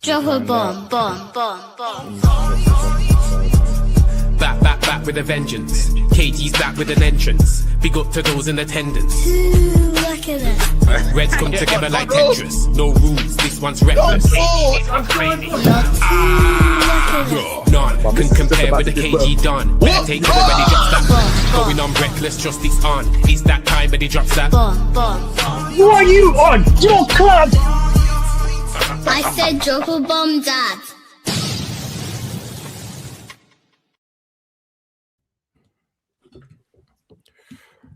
Drop a bomb, bomb, bomb, bomb. Back with a vengeance. KG's back with an entrance. Big up to those in attendance. Look at it. Reds come together like Tetris. No rules, this one's reckless. None can compare with the KG done. Better take everybody drops that. Going on reckless, just it's on. It's that time, but he drops that. Bomb, bomb. Who are you on? Your club! I said drop a bomb, Dad.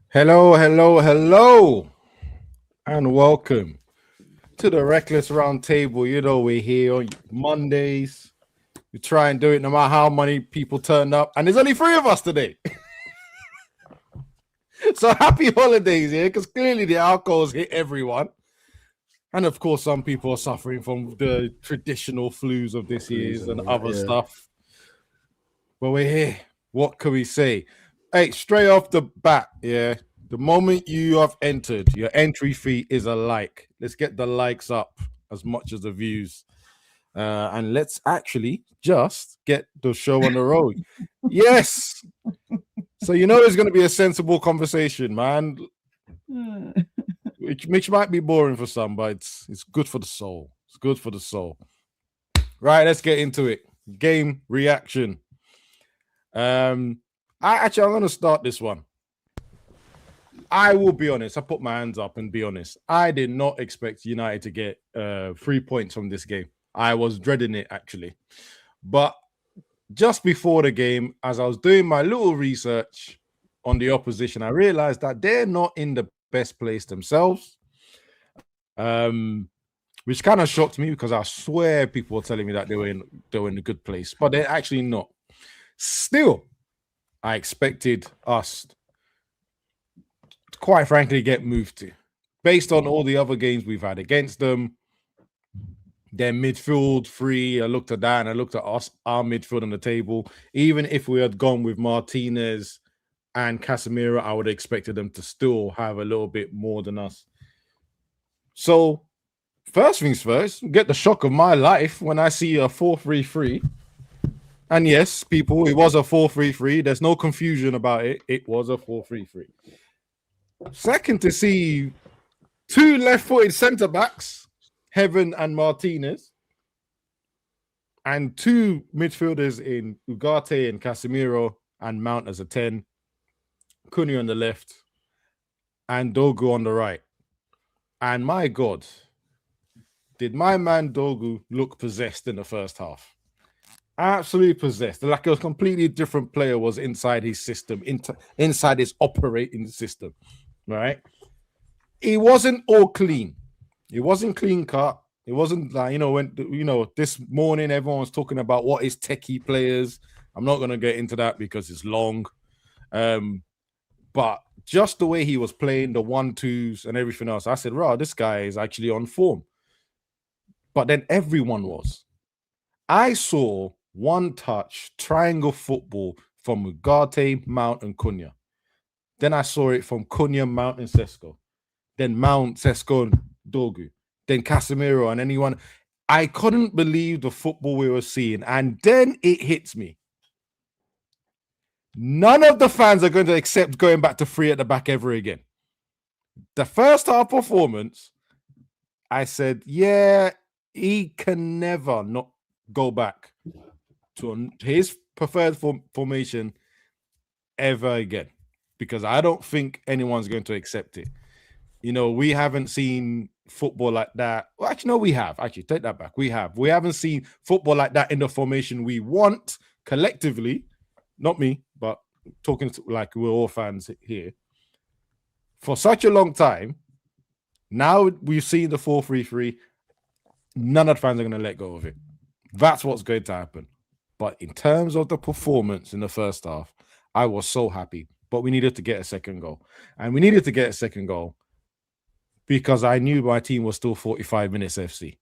Hello, and welcome to the Reckless Roundtable. You know we're here on Mondays. We try and do it no matter how many people turn up, and there's only 3 of us today. So happy holidays here, because clearly the alcohol's hit everyone. And of course, some people are suffering from the traditional flus of this year's and other stuff. But we're here. What can we say? Hey, straight off the bat, the moment you have entered, your entry fee is a like. Let's get the likes up as much as the views. And let's actually just get the show on the road. Yes. So you know there's going to be a sensible conversation, man. Which might be boring for some, but it's good for the soul. It's good for the soul. Right, let's get into it. Game reaction. I'm going to start this one. I will be honest. I put my hands up and be honest. I did not expect United to get 3 points from this game. I was dreading it, actually. But just before the game, as I was doing my little research on the opposition, I realized that they're not in the best place themselves, which kind of shocked me because I swear people were telling me that they were in a good place, but they're actually not. Still, I expected us to, quite frankly, get moved to. Based on all the other games we've had against them, their midfield free, I looked at that and I looked at us, our midfield on the table. Even if we had gone with Martinez and Casemiro, I would have expected them to still have a little bit more than us. So, first things first, get the shock of my life when I see a 4-3-3. And yes, people, it was a 4-3-3. There's no confusion about it. It was a 4-3-3. Second, to see 2 left-footed centre-backs, Heaven and Martinez, and 2 midfielders in Ugarte and Casemiro, and Mount as a 10. Cunha on the left, and Dogu on the right. And my God, did my man Dogu look possessed in the first half? Absolutely possessed. Like a completely different player was inside his system, inside his operating system, right? He wasn't all clean. It wasn't clean cut. It wasn't like, this morning everyone was talking about what is techie players. I'm not going to get into that because it's long. But just the way he was playing, the 1-2s and everything else, I said, this guy is actually on form. But then everyone was. I saw one-touch triangle football from Ugarte, Mount, and Cunha. Then I saw it from Cunha, Mount, and Sesko. Then Mount, Sesko, and Dogu. Then Casemiro and anyone. I couldn't believe the football we were seeing. And then it hits me. None of the fans are going to accept going back to 3 at the back ever again. The first half performance, I said, he can never not go back to his preferred formation ever again, because I don't think anyone's going to accept it. We haven't seen football like that. Well, actually, no, we have. Actually, take that back. We have. We haven't seen football like that in the formation we want collectively. Not me, but talking like we're all fans here. For such a long time, now we've seen the 4-3-3. None of the fans are going to let go of it. That's what's going to happen. But in terms of the performance in the first half, I was so happy. But we needed to get a second goal. And we needed to get a second goal because I knew my team was still 45 minutes FC.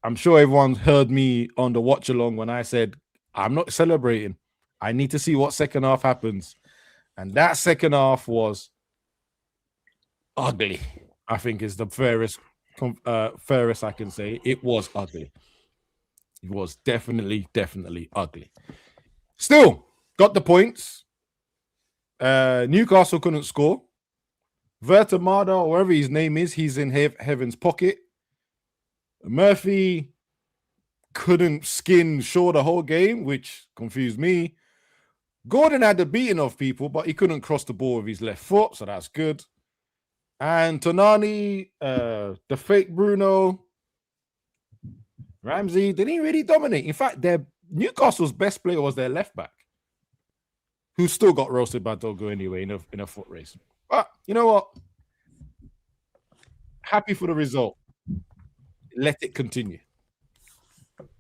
I'm sure everyone heard me on the watch along when I said, I'm not celebrating. I need to see what second half happens. And that second half was ugly, I think is the fairest fairest I can say, it was ugly. It was definitely ugly. Still got the points. Newcastle couldn't score. Vertemada, or whatever his name is, he's in heaven's pocket. Murphy couldn't skin Shaw the whole game, which confused me. Gordon had the beating of people, but he couldn't cross the ball with his left foot, so that's good. And Tonani, the fake Bruno, Ramsey, they didn't really dominate. In fact, Newcastle's best player was their left back, who still got roasted by Dogo anyway in a foot race. But you know what? Happy for the result. Let it continue.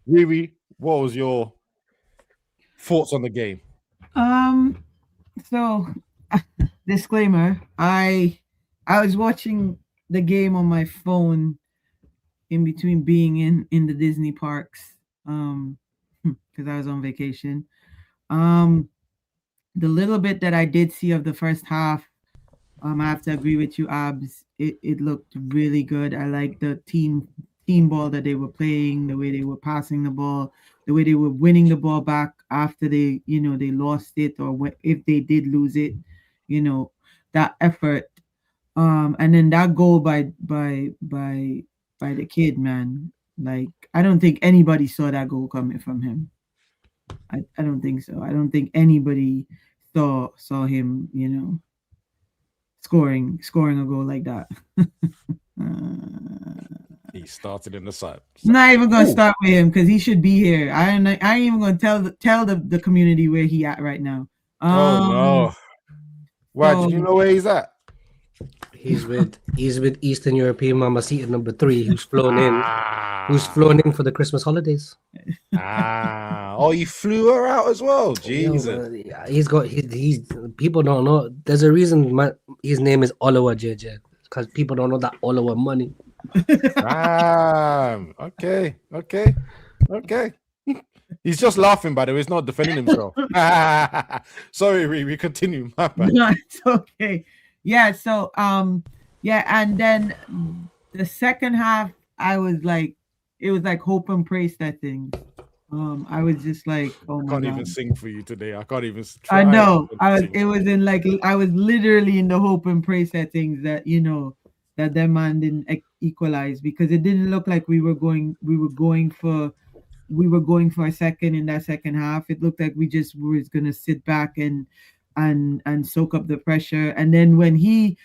Riri, what was your thoughts on the game? So disclaimer, I was watching the game on my phone in between being in the Disney parks, because I was on vacation. The little bit that I did see of the first half, I have to agree with you, Abs. It looked really good. I like the team ball that they were playing, the way they were passing the ball, the way they were winning the ball back after they lost it, or if they did lose it, that effort. And then that goal by the kid, man. Like, I don't think anybody saw that goal coming from him. I don't think so. I don't think anybody saw him, scoring a goal like that. He started in the side. I'm not even gonna start with him because he should be here. I ain't even gonna tell the community where he at right now. Oh no! Why did you know where he's at? He's with Eastern European Mamacita number 3, who's flown in for the Christmas holidays. Oh, you flew her out as well. Jesus. He's people don't know. There's a reason his name is Oliver JJ, because people don't know that Oliver money. Okay. He's just laughing, by the way. He's not defending himself. Sorry, we continue. My bad. No, it's okay. Yeah, so and then the second half, it was like hope and pray settings. I was just like, oh my God. I can't even sing for you today. I can't even try. I know. I was literally in the hope and pray settings that that their man didn't equalize, because it didn't look like we were going for a second in that second half. It looked like we just was gonna sit back and soak up the pressure. And then when he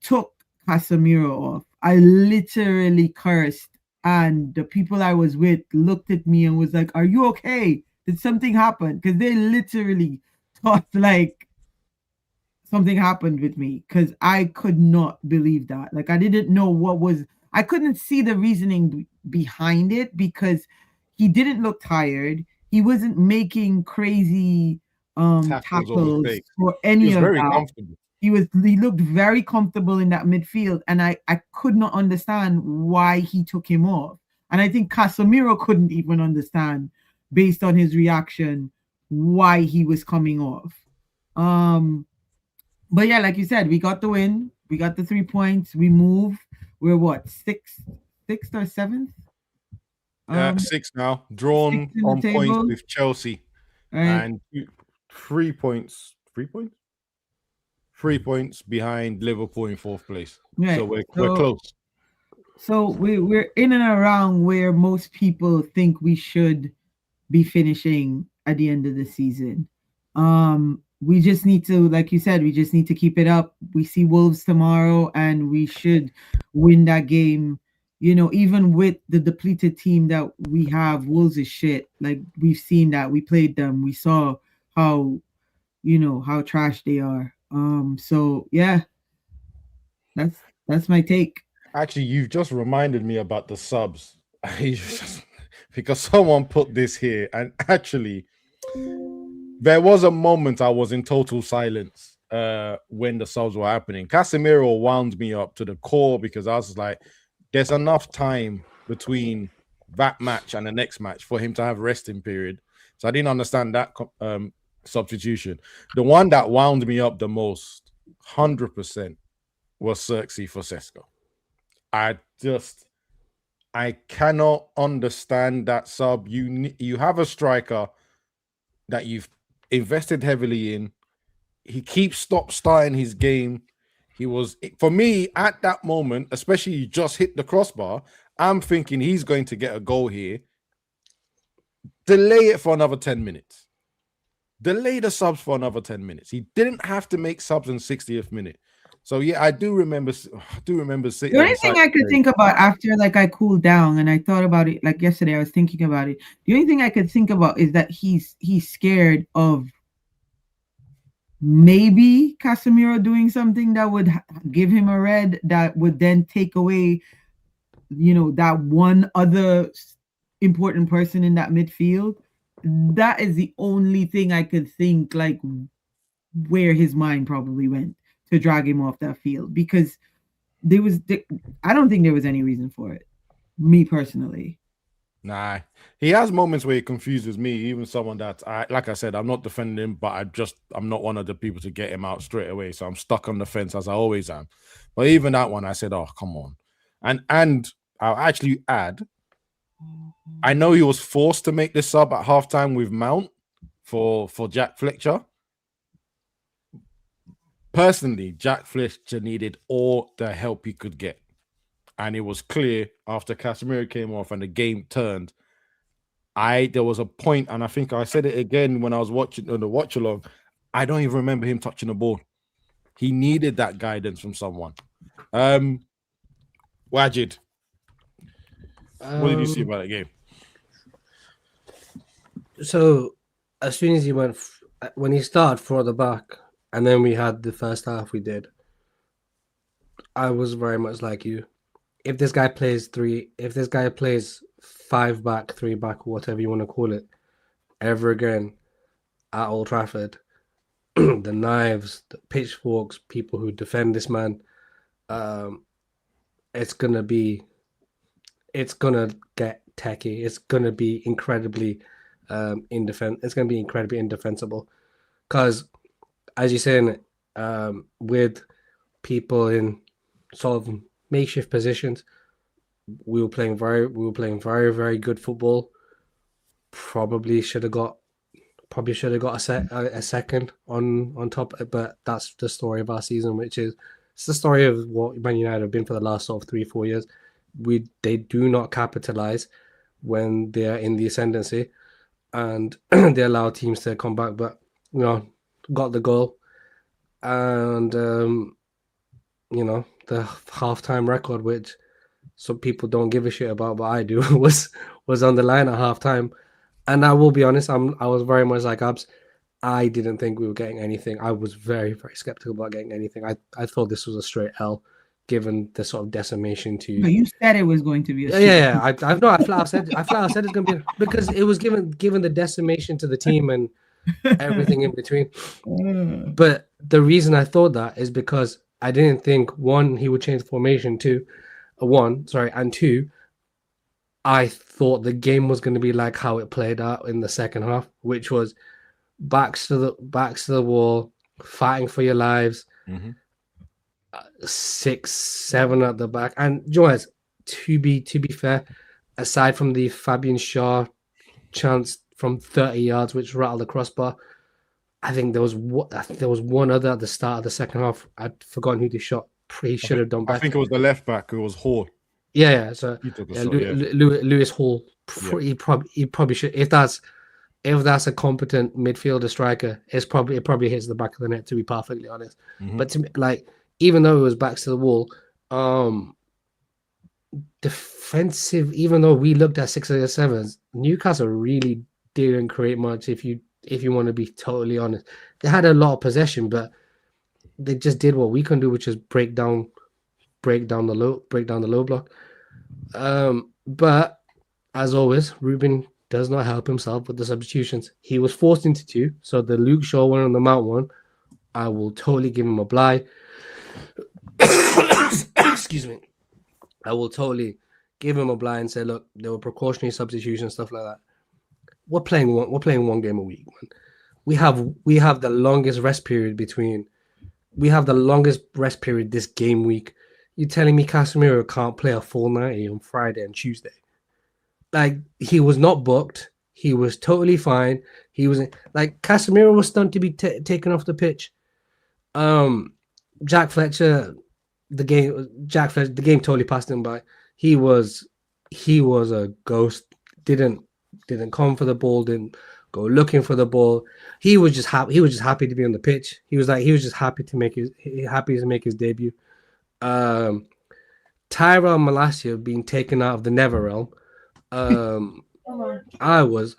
took Casemiro off, I literally cursed, and the people I was with looked at me and was like, "Are you okay? Did something happen?" Because they literally thought like something happened with me, because I could not believe that. Like, I didn't know I couldn't see the reasoning behind it, because he didn't look tired. He wasn't making crazy tackles or any of that. Comfortable. He looked very comfortable in that midfield, and I could not understand why he took him off. And I think Casemiro couldn't even understand, based on his reaction, why he was coming off. But yeah, like you said, we got the win. We got the 3 points. We move. We're what, sixth or seventh? 6 now. Drawn on points with Chelsea. Right. And 3 points. 3 points? 3 points behind Liverpool in 4th place. Right. So we're close. So we're in and around where most people think we should be finishing at the end of the season. We just need to, like you said, we just need to keep it up. We see Wolves tomorrow, and we should win that game. Even with the depleted team that we have, Wolves is shit. Like, we've seen that. We played them. We saw how trash they are. So yeah, that's my take. Actually, you've just reminded me about the subs. Because someone put this here, and actually, there was a moment I was in total silence when the subs were happening. Casemiro wound me up to the core, because I was like, there's enough time between that match and the next match for him to have resting period. So I didn't understand that substitution. The one that wound me up the most, 100%, was Xerxes for Sesko. I cannot understand that sub. You have a striker that you've invested heavily in. He keeps starting his game. He was, for me at that moment, especially you just hit the crossbar. I'm thinking he's going to get a goal here. Delay it for another 10 minutes. Delay the subs for another 10 minutes. He didn't have to make subs in 60th minute. So yeah, I do remember sitting. The only thing I could think about after like I cooled down and I thought about it like yesterday, I was thinking about it. The only thing I could think about is that he's scared of maybe Casemiro doing something that would give him a red that would then take away, that one other important person in that midfield. That is the only thing I could think like where his mind probably went to drag him off that field, because I don't think there was any reason for it, me personally. Nah, he has moments where he confuses me, even someone that like I said, I'm not defending him, but I'm not one of the people to get him out straight away. So I'm stuck on the fence as I always am. But even that one, I said, oh, come on. And I'll actually add, I know he was forced to make this sub at halftime with Mount for Jack Fletcher. Personally, Jack Fletcher needed all the help he could get. And it was clear after Casemiro came off and the game turned. There was a point, and I think I said it again when I was watching on the watch along. I don't even remember him touching the ball. He needed that guidance from someone. Wajid, what did you see about that game? So as soon as he went, when he started for the back, and then we had the first half we did, I was very much like you. If this guy plays 5 back, 3 back, whatever you want to call it, ever again at Old Trafford, the knives, the pitchforks, people who defend this man, it's gonna get techie. It's gonna be incredibly It's gonna be incredibly indefensible, because as you're saying, with people in sort of makeshift positions, we were playing very, very good football. Probably should have got a second on top, but that's the story of our season, which is it's the story of what Man United have been for the last sort of 3-4 years. They do not capitalize when they are in the ascendancy, and they allow teams to come back. But got the goal, and the halftime record, which some people don't give a shit about, but I do, was on the line at halftime. And I will be honest, I was very much like Abs. I didn't think we were getting anything. I was very, very skeptical about getting anything. I thought this was a straight L, given the sort of decimation to. No, you said it was going to be. I flat out said it's going to be, because it was given the decimation to the team and everything in between. But the reason I thought that is because I didn't think, one, he would change the formation, and two, I thought the game was going to be like how it played out in the second half, which was backs to the wall, fighting for your lives, 6, 7 at the back. And Joyce, to be fair, aside from the Fabian Shaw chance from 30 yards, which rattled the crossbar, I think there was one other at the start of the second half. I'd forgotten who they shot. He should have done better. I think it was the left back who was Hall. Yeah. So Lewis Hall. He probably should. If that's a competent midfielder striker, it probably hits the back of the net, to be perfectly honest. But to me, like, even though it was backs to the wall, defensive. Even though we looked at 6 or 7s, Newcastle really didn't create much. If you want to be totally honest, they had a lot of possession, but they just did what we can do, which is break down the low block. But as always, Ruben does not help himself with the substitutions. He was forced into 2, so the Luke Shaw one and the Mount one, I will totally give him a bly. Excuse me. I will totally give him a bly and say, look, there were precautionary substitutions, stuff like that. We're playing one game a week, man. We have the longest rest period this game week. You're telling me Casemiro can't play a full 90 on Friday and Tuesday? Like, he was not booked. He was totally fine. He was like, Casemiro was stunned to be taken off the pitch. Jack Fletcher, the game totally passed him by. He was a ghost. Didn't come for the ball. Didn't go looking for the ball. He was just happy. He was just happy to be on the pitch. He was just happy to make his debut. Tyrell Malacia being taken out of the Never Realm. I was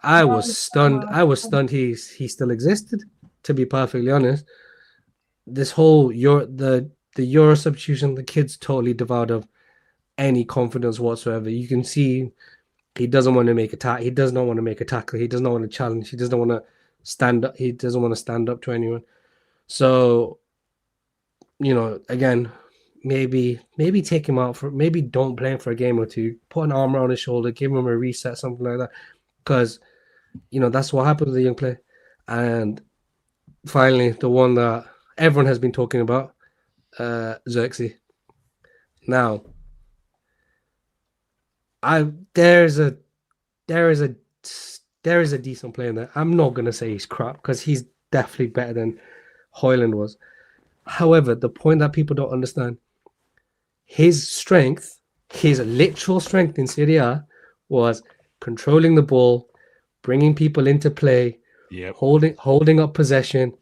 stunned. I was stunned he still existed, to be perfectly honest. This whole the Euro substitution, the kid's totally devoid of any confidence whatsoever. You can see he doesn't want to make a tackle. He does not want to make a tackle. He does not want to challenge. He doesn't want to stand up. He doesn't want to stand up to anyone. So, again, maybe take him out maybe don't play him for a game or two. Put an arm around his shoulder, give him a reset, something like that. Because, that's what happens with a young player. And finally, the one that everyone has been talking about, Xerxes. Now, there is a decent player in there. I'm not gonna say he's crap because he's definitely better than Højlund was. However, the point that people don't understand, his strength, his literal strength in Serie A was controlling the ball, bringing people into play, holding up possession,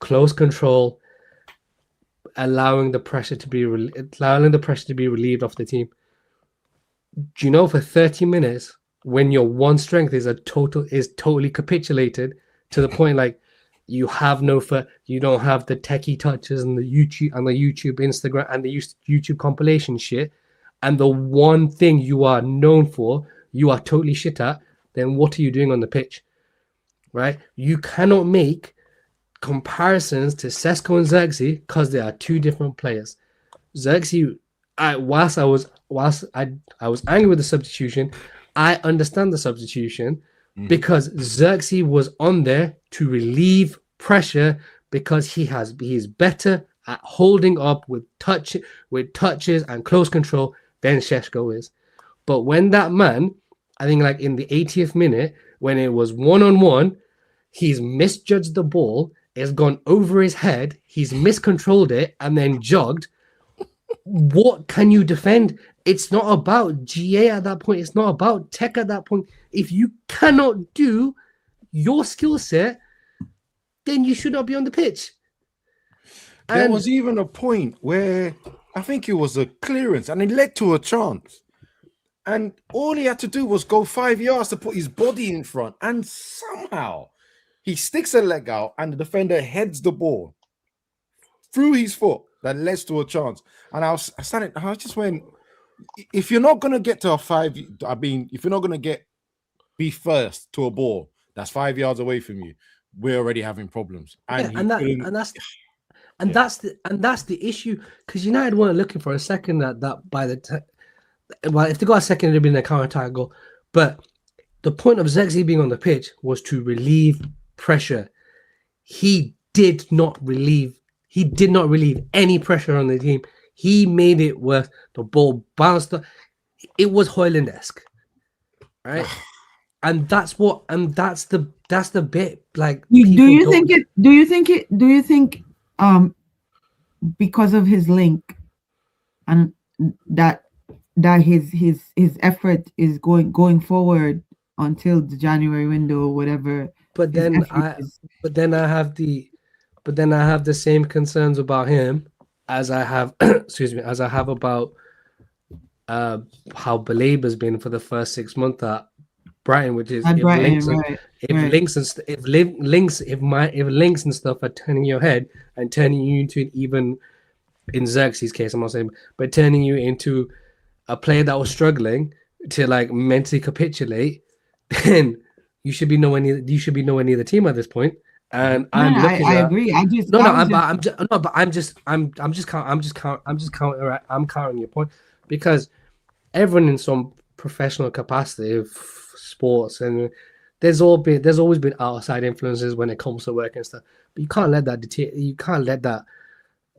close control, allowing the pressure to be relieved off the team. Do you know, for 30 minutes, when your one strength is totally capitulated to the point like you don't have the techie touches and the YouTube, Instagram, and the YouTube compilation shit, and the one thing you are known for, you are totally shit at, then what are you doing on the pitch? Right? You cannot make comparisons to Sesko and Xerxes because they are two different players. Xerxes, whilst I was angry with the substitution, I understand the substitution because Xerxes was on there to relieve pressure because he is better at holding up with touches and close control than Sesko is. But when that man, I think like in the 80th minute, when it was 1-on-1, he's misjudged the ball, it's gone over his head, he's miscontrolled it, and then jogged. What can you defend? It's not about GA at that point. It's not about tech at that point. If you cannot do your skill set, then you should not be on the pitch. There was even a point where I think it was a clearance and it led to a chance. And all he had to do was go 5 yards to put his body in front. And somehow he sticks a leg out and the defender heads the ball through his foot. That leads to a chance. And I just went, if you're not going to get to if you're not going to be first to a ball that's 5 yards away from you, we're already having problems. That's the issue, because United weren't looking for a second that by the time. Well, if they got a second, it'd have been a counter-attack goal. But the point of Xerxes being on the pitch was to relieve pressure. He did not relieve any pressure on the team. He made it worse. The ball bounced up. It was Højlund-esque, right? And that's the bit. Like, do you think because of his link and that his effort is going forward until the January window or whatever. But then I have the same concerns about him as I have about how Baleba has been for the first 6 months at Brighton, which is if links and stuff are turning your head and turning you into, even in Xerxes' case, I'm not saying, but turning you into a player that was struggling to like mentally capitulate, then you should be nowhere near the team at this point. And I'm agree. I'm countering your point, because everyone in some professional capacity of sports, and there's always been outside influences when it comes to work and stuff. But you can't let that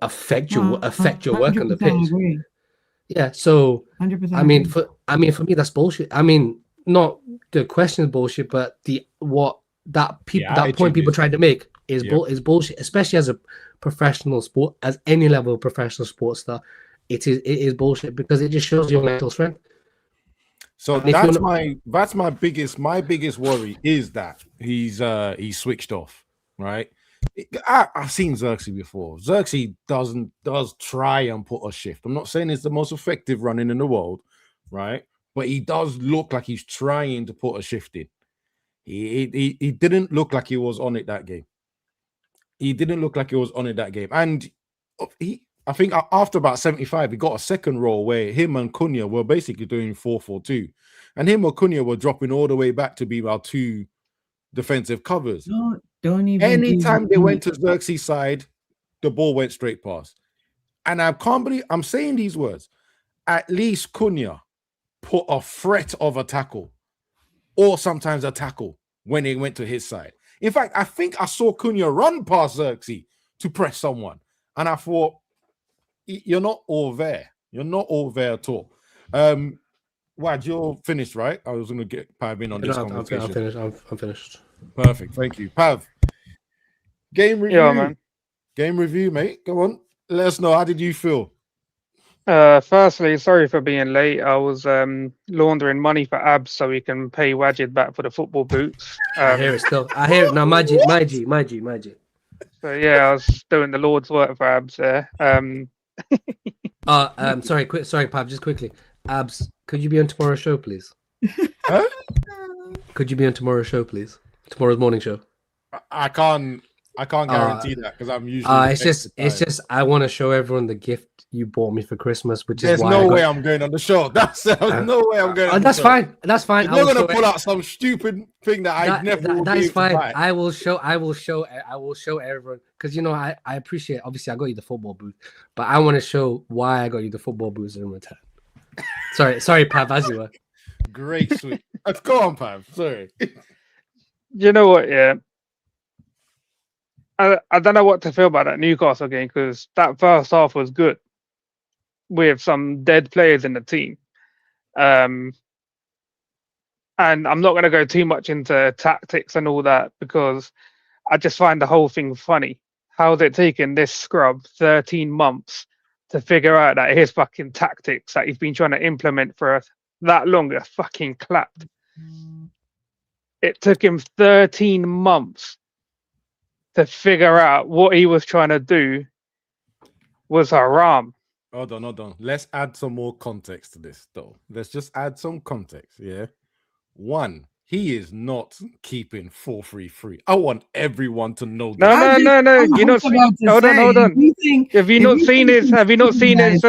affect your work on the pitch. Agree. Yeah. So 100%. I mean, for me, that's bullshit. I mean, not the question is bullshit, but that point attitude people is- trying to make is Yep. is bullshit, especially as a professional sport, as any level of professional sports star. It is bullshit because it just shows your mental strength. So And if you're that's my biggest worry is that he's switched off, right? I've seen Xerxes before. Xerxes does try and put a shift. I'm not saying it's the most effective running in the world, right? But he does look like he's trying to put a shift in. He didn't look like he was on it that game. He didn't look like he was on it that game. And I think after about 75, he got a second role where him and Cunha were basically doing 4-4-2. And him or Cunha were dropping all the way back to be our two defensive covers. Don't even. Anytime they went to Xerxes' side, the ball went straight past. And I can't believe I'm saying these words. At least Cunha put a threat of a tackle or sometimes a tackle when they went to his side. In fact, I think I saw Cunha run past Xerxes to press someone. And I thought, you're not all there. You're not all there at all. Wad, you're finished, right? I was going to get Pav in on this conversation. I'm finished. Perfect. Thank you. Pav, game review. Yeah, man. Game review, mate. Come on. Let us know. How did you feel? Firstly, sorry for being late. I was laundering money for Abs so he can pay Wajid back for the football boots. I hear it still. I hear it now. My G. So yeah, I was doing the Lord's work for Abs there. Sorry, Pav, just quickly. Abs, could you be on tomorrow's show, please? Huh? Could you be on tomorrow's show, please? Tomorrow's morning show. I can't guarantee that because I'm usually. It's just I want to show everyone the gift you bought me for Christmas, which There's is why no way I'm going on the show. There's no way I'm going. On that's the show. fine. That's fine. You're not going to pull out some stupid thing that I never. That is fine. I will show everyone because I appreciate. Obviously, I got you the football booth, but I want to show why I got you the football boots in return. Sorry, Pav, as you were. Great, sweet. Let's go on, Pav. Sorry. You know what? Yeah, I don't know what to feel about that Newcastle game because that first half was good with some dead players in the team. And I'm not going to go too much into tactics and all that because I just find the whole thing funny. How's it taken this scrub 13 months to figure out that his fucking tactics that he's been trying to implement for that long are fucking clapped? It took him 13 months to figure out what he was trying to do was haram. Hold on. Let's add some more context to this, though. Let's just add some context, yeah? One, he is not keeping 4-3-3. I want everyone to know that. No. You're not. Hold on. Have you not seen his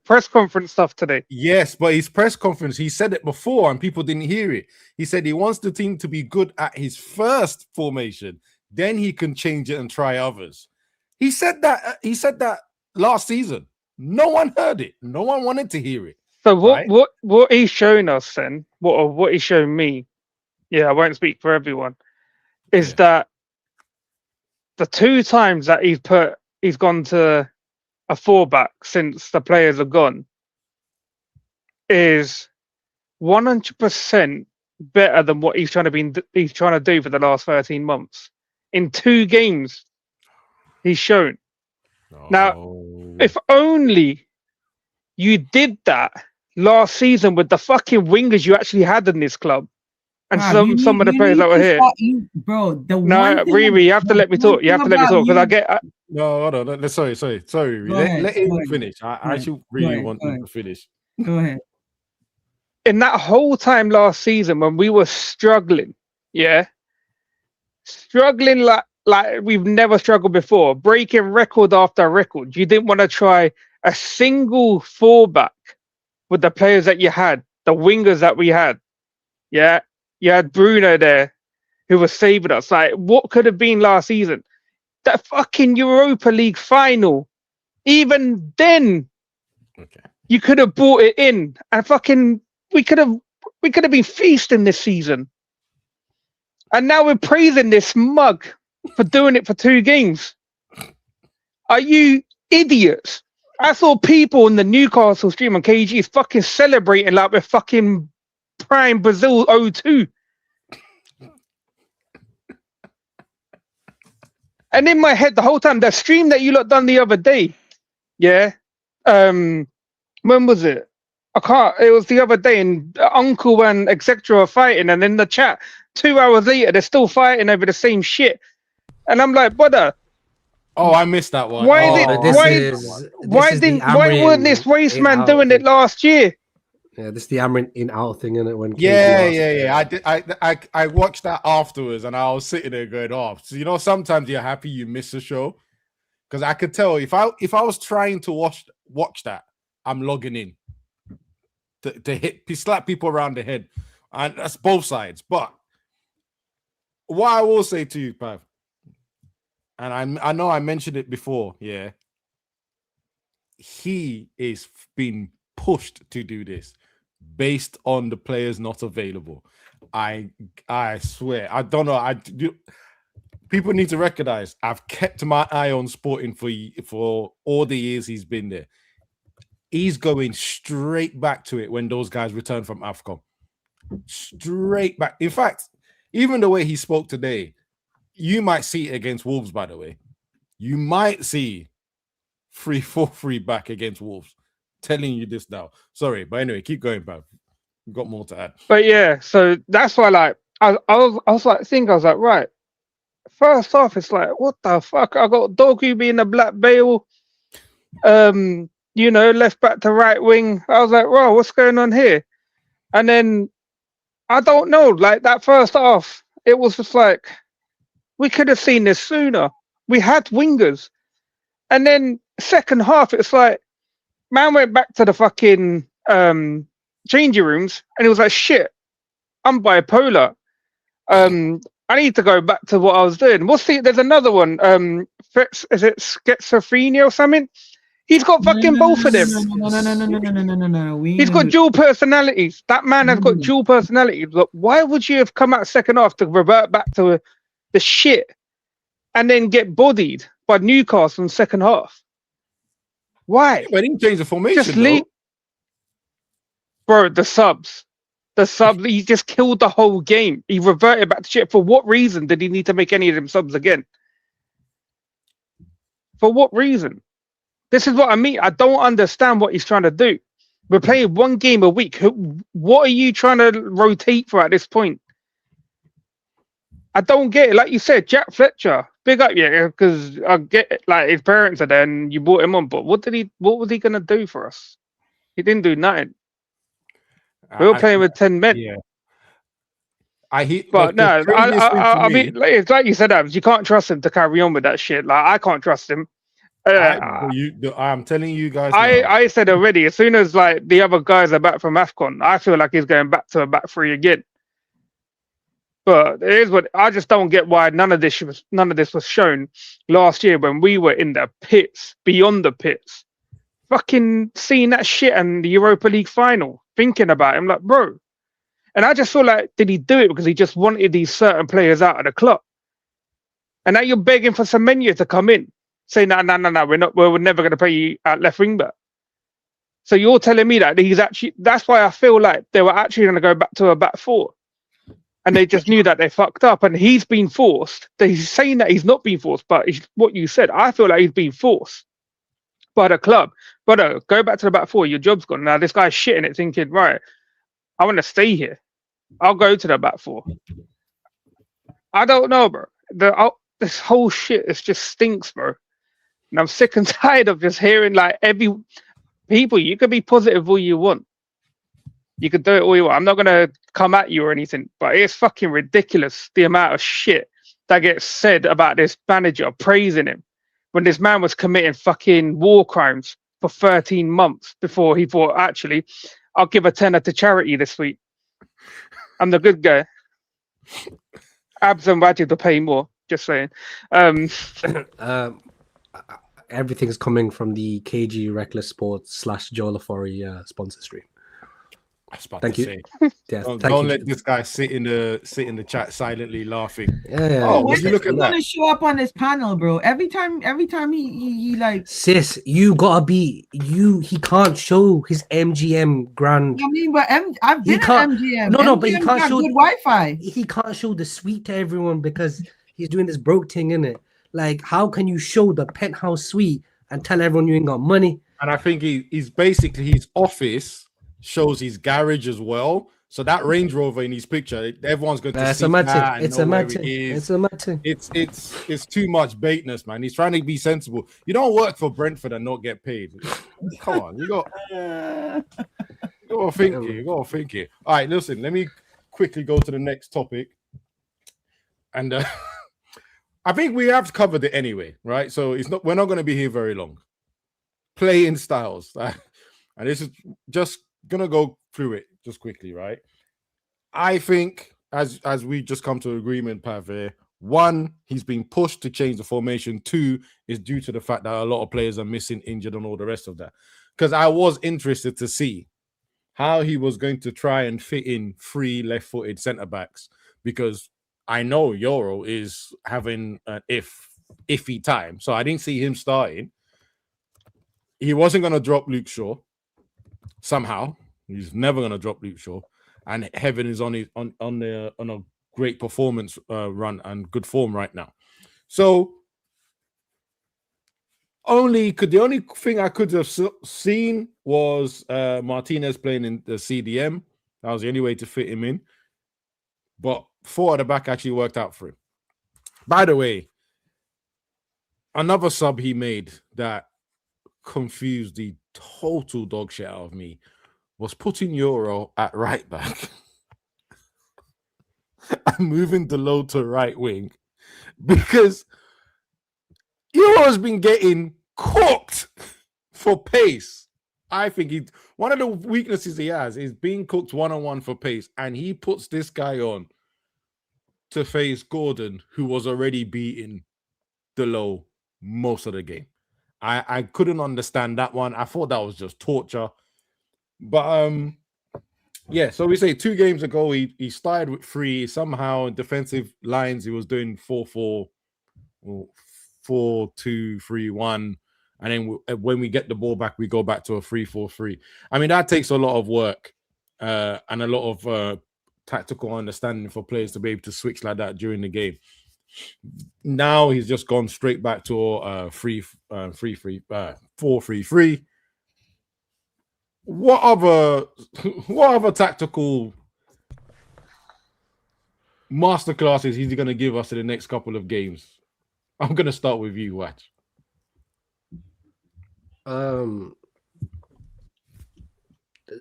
press conference stuff today? Yes, but his press conference, he said it before and people didn't hear it. He said he wants the team to be good at his first formation. Then he can change it and try others. He said that last season. No one heard it. No one wanted to hear it. So what he's showing us then, what he's showing me, I won't speak for everyone, is that the two times that he's gone to a fullback since the players have gone is 100% better than what he's trying to do for the last 13 months. In 2 games, he's shown. Now, if only you did that last season with the fucking wingers you actually had in this club, and some of the players that were here. Riri, you have to let me talk. You have to let me talk because I get. No, hold on. Sorry. Let him finish. I actually really want him to finish. Go ahead. In that whole time last season when we were struggling, struggling like we've never struggled before, breaking record after record. You didn't want to try a single fullback with the players that you had, the wingers that we had. Yeah, you had Bruno there who was saving us. Like, what could have been last season? That fucking Europa League final. Even then, you could have brought it in and fucking we could have been feasting this season. And now we're praising this mug for doing it for 2 games. Are you idiots? I saw people in the Newcastle stream on KG fucking celebrating like we're fucking prime Brazil 0-2. And in my head the whole time, that stream that you lot done the other day, yeah. When was it? I can't. It was the other day, and Uncle and etc. are fighting, and in the chat, 2 hours later, they're still fighting over the same shit. And I'm like, brother. Oh, I missed that one. Why weren't this race man doing it last year? Yeah, this is the Amorim in out thing, isn't it? When I watched that afterwards, and I was sitting there going, "Oh, so you know, sometimes you're happy you miss a show." Because I could tell if I was trying to watch that, I'm logging in to slap people around the head, and that's both sides. But what I will say to you, Pav, and I know I mentioned it before, yeah, he is being pushed to do this based on the players not available. I swear, I don't know. People need to recognize I've kept my eye on Sporting for all the years he's been there. He's going straight back to it when those guys return from AFCON. Straight back. In fact, even the way he spoke today, you might see it against Wolves, by the way. You might see 3-4-3 back against Wolves. Telling you this now. Sorry, but anyway, keep going, Pav. We've got more to add. But yeah, so that's why, like, I was like, right. First off, it's like, what the fuck? I got Dogu being a black Bale, left back to right wing. I was like, bro, what's going on here? And then I don't know, like that first half, it was just like we could have seen this sooner. We had wingers, and then second half, it's like man went back to the fucking changing rooms, and he was like, shit, I'm bipolar. I need to go back to what I was doing. There's another one. Is it schizophrenia or something? He's got fucking both of them. No. He's got dual personalities. That man has got dual personalities. But why would you have come out second half to revert back to the shit and then get bodied by Newcastle in second half? Why? But he didn't change the formation. Just leave, bro. The subs. He just killed the whole game. He reverted back to shit. For what reason did he need to make any of them subs again? For what reason? This is what I mean. I don't understand what he's trying to do. We're playing one game a week. What are you trying to rotate for at this point? I don't get it. Like you said, Jack Fletcher, big up, yeah, because I get it. Like his parents are there and you brought him on. But what was he going to do for us? He didn't do nothing. We were playing with 10 men. Yeah. I mean, it's like you said, Abs, you can't trust him to carry on with that shit. Like, I can't trust him. I'm telling you guys. I said already, as soon as like the other guys are back from AFCON, I feel like he's going back to a back three again. But it is what I just don't get why none of this was shown last year when we were in the pits, beyond the pits. Fucking seeing that shit in the Europa League final, thinking about it, I'm like, bro. And I just feel like, did he do it because he just wanted these certain players out of the club? And now you're begging for Semenyo to come in, saying, no, we're never going to pay you at left wing back. So you're telling me that that's why I feel like they were actually going to go back to a back four. And they just knew that they fucked up, and he's been forced. He's saying that he's not been forced, but it's what you said. I feel like he's been forced by the club. But go back to the back four. Your job's gone. Now this guy's shitting it, thinking, right, I want to stay here. I'll go to the back four. I don't know, bro. This whole shit, it just stinks, bro. And I'm sick and tired of just hearing like people. You could be positive all you want. You could do it all you want. I'm not gonna come at you or anything, but it's fucking ridiculous the amount of shit that gets said about this manager praising him when this man was committing fucking war crimes for 13 months before he thought, actually, I'll give a tenner to charity this week. I'm the good guy. Abs and Wajid will pay more. Just saying. Everything's coming from the KG Reckless Sports / Joel Afori sponsor stream. I was about Thank to you. say, Yeah, don't thank you. let this guy sit in the chat silently laughing. Yeah. Oh, When would is you look he at that? gonna show up on this panel, bro? Every time he like. Sis, you gotta be you. He can't show his MGM grand. I mean, but I've He been at can't. MGM. No, but he MGM's can't got show. good Wi-Fi. He can't show the suite to everyone because he's doing this broke thing, innit? Like, how can you show the penthouse suite and tell everyone you ain't got money? And I think he's basically his office shows his garage as well. So that Range Rover in his picture, everyone's going to It's see a mad that thing. and It's know a where mad it thing. is. It's a mad thing. It's too much baitness, man. He's trying to be sensible. You don't work for Brentford and not get paid. Come on, you got to think here. You got to think here. All right, listen. Let me quickly go to the next topic, and I think we have covered it anyway, right? So we're not going to be here very long. Playing styles, and this is just gonna go through it just quickly, right? I think as we just come to agreement, Pav here, 1, he's being pushed to change the formation. 2 is due to the fact that a lot of players are missing, injured, and all the rest of that. Because I was interested to see how he was going to try and fit in 3 left-footed centre backs, because I know Euro is having an iffy time, so I didn't see him starting. He wasn't going to drop Luke Shaw. Somehow, he's never going to drop Luke Shaw, and Heaven is on a great performance run and good form right now. So, the only thing I could have seen was Martinez playing in the CDM. That was the only way to fit him in. But 4 at the back actually worked out for him. By the way, another sub he made that confused the total dog shit out of me was putting Euro at right back and moving Delo to right wing, because Euro's been getting cooked for pace. I think one of the weaknesses he has is being cooked one-on-one for pace, and he puts this guy on to face Gordon, who was already beating Delo most of the game. I couldn't understand that one. I thought that was just torture. But yeah, so we say 2 games ago he started with 3. Somehow in defensive lines he was doing 4-4 or 4-2-3-1, and then when we get the ball back we go back to a 3-4-3. I mean, that takes a lot of work and a lot of tactical understanding for players to be able to switch like that during the game. Now he's just gone straight back to 4-3-3. What other tactical masterclasses he's going to give us in the next couple of games? I'm going to start with you, Watch.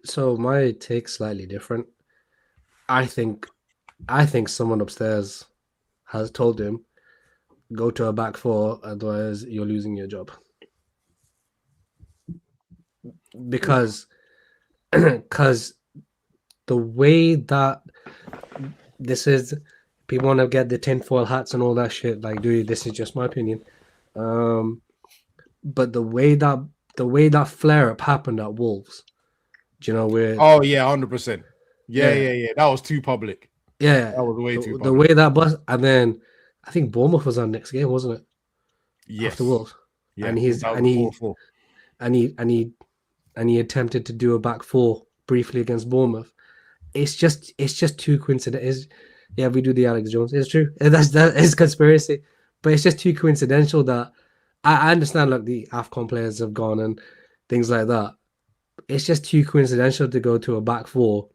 So my take's slightly different. I think someone upstairs has told him, go to a back 4, otherwise you're losing your job. Because the way that this is, people want to get the tinfoil hats and all that shit. Like, dude, this is just my opinion. But the way that flare up happened at Wolves, do you know where? Oh yeah, 100%. Yeah. That was too public. Yeah, that was way too public. The way that bus, and then I think Bournemouth was our next game, wasn't it? Yes. After Wolves. Yeah, and he attempted to do a back 4 briefly against Bournemouth. It's just too coincidental. Yeah, we do the Alex Jones. It's true. That is conspiracy, but it's just too coincidental that I understand. Like, the AFCON players have gone and things like that. It's just too coincidental to go to a back 4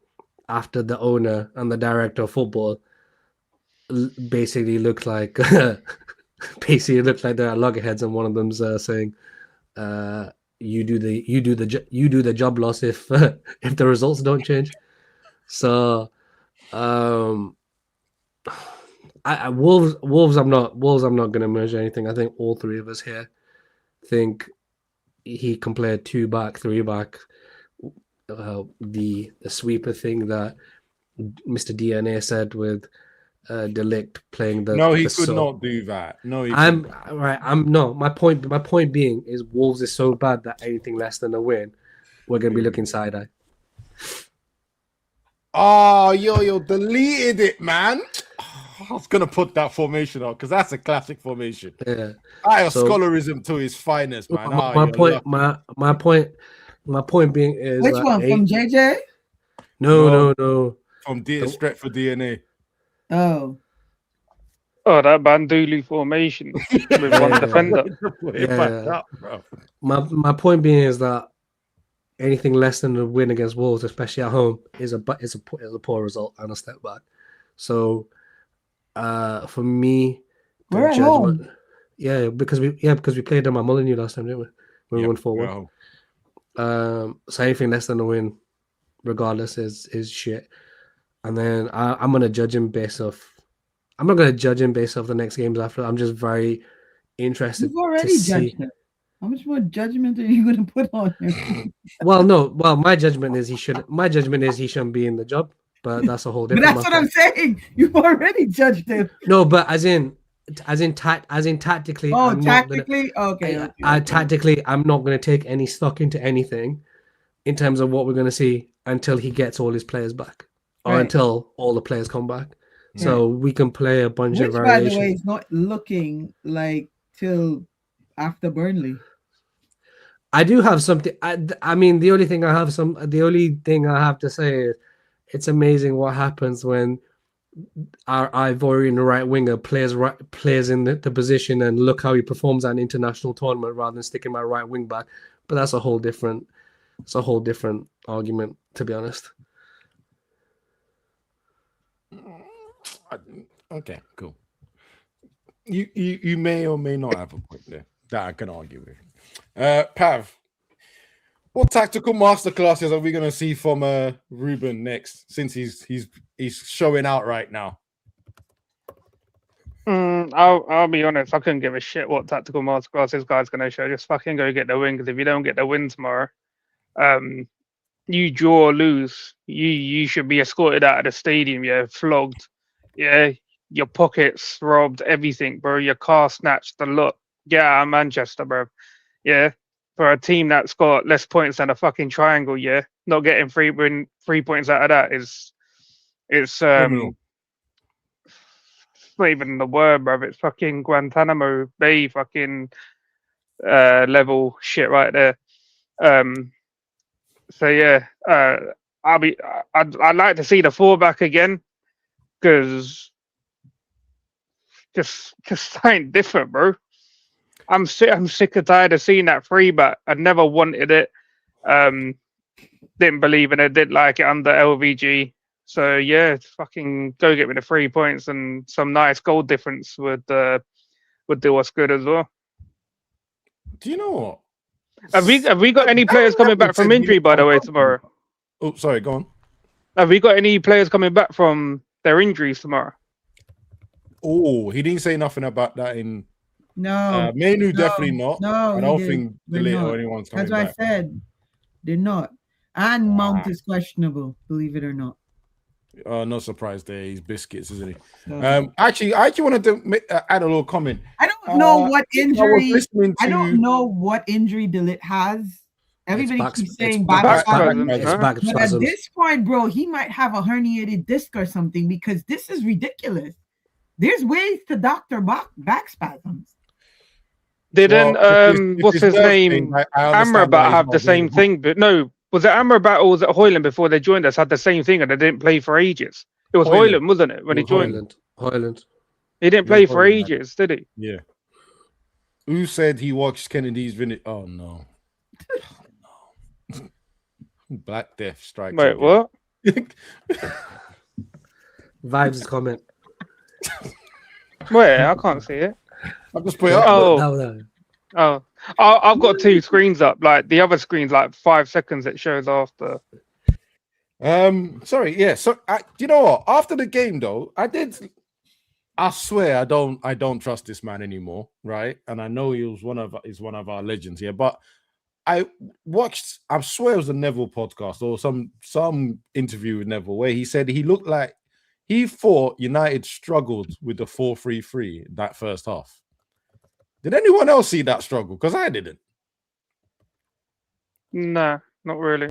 after the owner and the director of football basically looked like they're loggerheads, and one of them's saying, you do the job loss if if the results don't change. So Wolves I'm not going to merge anything. I think all 3 of us here think he can play 2 back, 3 back. The sweeper thing that Mr. DNA said with Delict playing the no, he could not do that. No, my point being is Wolves is so bad that anything less than a win, we're going to be looking side eye. Oh, yo, deleted it, man. I was gonna put that formation up because that's a classic formation. Yeah. I have So- scholarism to his finest, man. My, Oh, my you're point, lucky. my point being is Which that one from JJ? No. From The- Stretford DNA. Oh, Oh, that Bandulu formation with one Yeah. defender. Yeah. My point being is that anything less than a win against Wolves, especially at home, is a poor result and a step back. So, for me, the we're at judgment, home. because we played them at Molineux last time, didn't we? We won 4-1. So anything less than a win, regardless, is shit. And then I'm gonna judge him based off. I'm not gonna judge him based off the next games after. I'm just very interested You've already to see. judged him. How much more judgment are you going to put on him? Well, no. Well, my judgment is he shouldn't be in the job. But that's a whole But different. that's what I'm saying. You've already judged him. No, but as in tactically. Oh, I'm tactically, tactically, I'm not going to take any stock into anything in terms of what we're going to see until he gets all his players back, or Right. until all the players come back. So we can play a bunch Which, of by variations. the way, is not looking like till after Burnley. I do have something. I mean, the only thing I have to say is it's amazing what happens when our Ivorian right winger plays in the position, and look how he performs at an international tournament rather than sticking my right wing back. But that's a whole different argument, to be honest. Okay, cool. You may or may not have a point there that I can argue with. Pav, what tactical masterclasses are we going to see from Ruben next? Since he's showing out right now. I'll be honest. I couldn't give a shit what tactical masterclass this guy's going to show. Just fucking go get the win. Because if you don't get the win tomorrow, you draw or lose, you should be escorted out of the stadium. Yeah, flogged. Yeah, your pockets robbed, everything, bro. Your car snatched, the lot. Get out of Manchester, bro. Yeah, for a team that's got less points than a fucking triangle. Yeah, not getting 3 points out of that is not even the word, bro. It's fucking Guantanamo Bay fucking level shit right there. So yeah, I'd like to see the 4 back again, because just something different, bro. I'm sick and tired of seeing that 3 back. I never wanted it. Didn't believe in it. Didn't like it under LVG. So yeah, fucking go get me the 3 points, and some nice goal difference would do us good as well. Do you know what? Have we got any players coming back from injury, by the way, tomorrow? Oh, sorry, go on. Have we got any players coming back from their injuries tomorrow? Oh, he didn't say nothing about that in. No, Menu definitely not. No, I don't think Delete or anyone's coming That's what back. I said. They're not. And Mount is questionable, believe it or not. No surprise there. He's biscuits, isn't he? So, Actually, I actually wanted to add a little comment. I don't know what injury. I don't to. know what injury Delit has. Everybody keeps saying back back spasm. spasm. It's back But at spasms. this point, bro, he might have a herniated disc or something, because this is ridiculous. There's ways to doctor back spasms. Didn't if what's it's his birthday, name? I understand why Amrabat he's have not the same available. thing, but no, was it Amrabat or was it Hoyland before they joined us? Had the same thing, and they didn't play for ages. It was Hoyland. Hoyland, wasn't it? When he It was joined, Hoyland. he didn't It play was for Hoyland, man. ages, did he? Yeah. Who said he watched Kennedy's video? Oh no. Black Death strikes. Wait, again. what? Vibes comment. Wait, I can't see it. I'll just put it up. Oh, oh, I've got 2 screens up. Like the other screen's like 5 seconds. It shows after. Sorry, yeah. So you know what? After the game, though, I swear I don't trust this man anymore, right? And I know he's one of our legends here, but I swear it was a Neville podcast or some interview with Neville where he said he looked like he thought United struggled with the 4-3-3 that first half. Did anyone else see that struggle? Because I didn't. Nah, not really.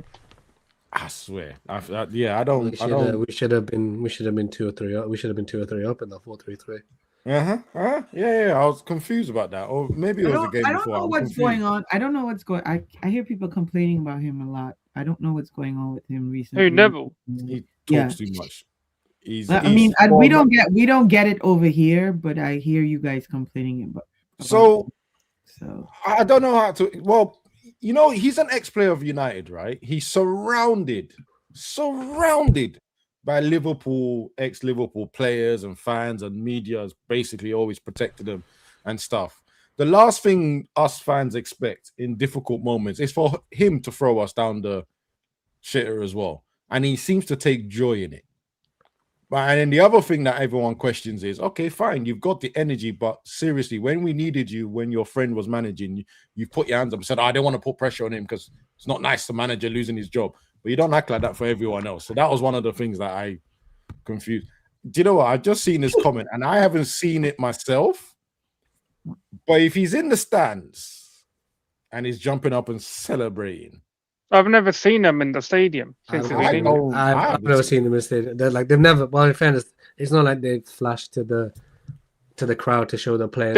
I swear. I don't. We should have been 2 or 3 up. We should have been 2 or 3 up in the 4-3-3. Yeah. I was confused about that, or maybe it was a game I don't before. know what's going on. I don't know what's going. I hear people complaining about him a lot. I don't know what's going on with him recently. Who, Neville? He talks too much. We don't get it over here, but I hear you guys complaining about. So So I don't know how to. Well, you know, he's an ex-player of United, right? He's surrounded by Liverpool, ex-Liverpool players and fans, and media has basically always protected him and stuff. The last thing us fans expect in difficult moments is for him to throw us down the shitter as well. And he seems to take joy in it. And then the other thing that everyone questions is, okay, fine, you've got the energy, but seriously, when we needed you, when your friend was managing, you put your hands up and said, I don't want to put pressure on him because it's not nice to manager losing his job. But you don't act like that for everyone else. So that was one of the things that I confused. Do you know what? I've just seen this comment, and I haven't seen it myself. But if he's in the stands and he's jumping up and celebrating, I've never seen them in the stadium since he's been in. I've never seen them in the stadium. They've never. Well, in fairness, it's not like they flashed to the crowd to show the players.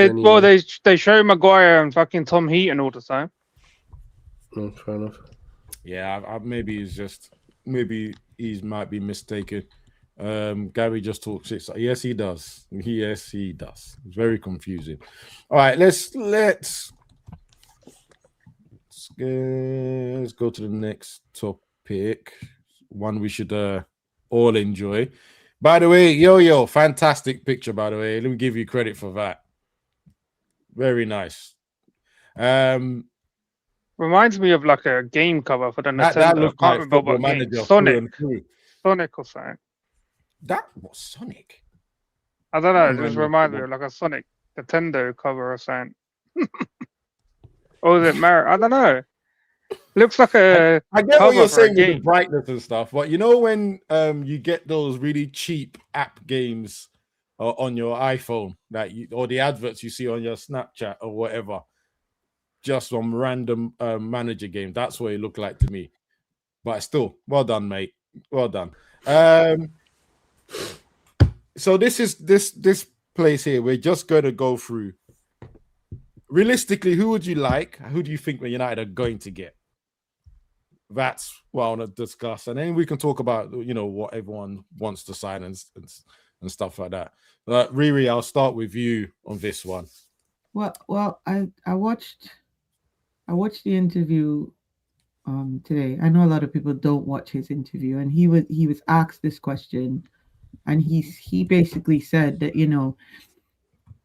They show Maguire and fucking Tom Heaton all the time. No, fair enough. Yeah, maybe he might be mistaken. Gary just talks it. Yes, he does. Yes, he does. It's very confusing. All right, let's go to the next topic. One we should all enjoy. By the way, yo, fantastic picture, by the way. Let me give you credit for that. Very nice. Reminds me of like a game cover for the Nintendo. That looked I can't like remember Football what game. Manager Sonic. through and through. Sonic or something. That was Sonic. I don't know. I It just remember reminds me of like a Sonic Nintendo cover or something. Or is it Mario? I don't know. Looks like a. I get what cover you're for a saying with the game. brightness and stuff, but you know when you get those really cheap app games on your iPhone or the adverts you see on your Snapchat or whatever, just some random manager game. That's what it looked like to me. But still, well done, mate. Well done. So this is this place here. We're just going to go through. Realistically, who would you like? Who do you think Man United are going to get? That's what I want to discuss, and then we can talk about what everyone wants to sign and stuff like that. Riri, I'll start with you on this one. Well, I watched the interview today. I know a lot of people don't watch his interview, and he was asked this question, and he basically said that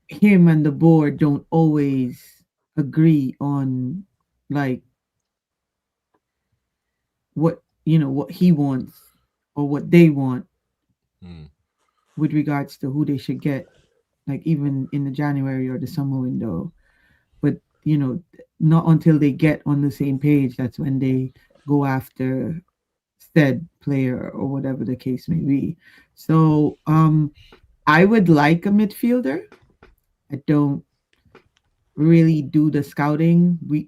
him and the board don't always agree on like what he wants or what they want with regards to who they should get, like even in the January or the summer window. But not until they get on the same page, that's when they go after said player or whatever the case may be. So I would like a midfielder. I don't really do the scouting. We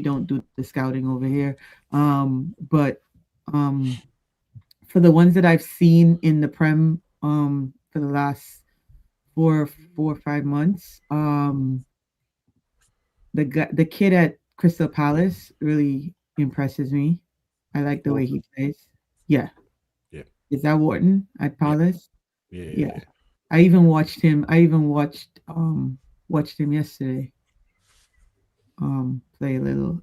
don't do the scouting over here. But for the ones that I've seen in the Prem for the last 4 or 5 months, the kid at Crystal Palace really impresses me. I like the way he plays. Yeah. Is that Wharton at Palace? Yeah. I even watched him. Watched him yesterday. Play a little.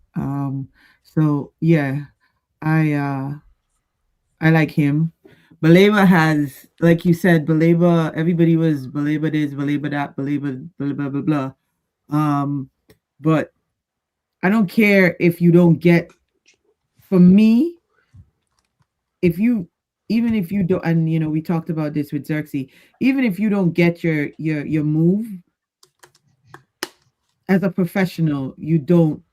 So yeah, I like him. Baleba has, like you said, everybody was Baleba this, Baleba that, Baleba blah blah blah blah. But I don't care if you don't get. For me, even if you don't, and we talked about this with Xerxes, even if you don't get your move as a professional, you don't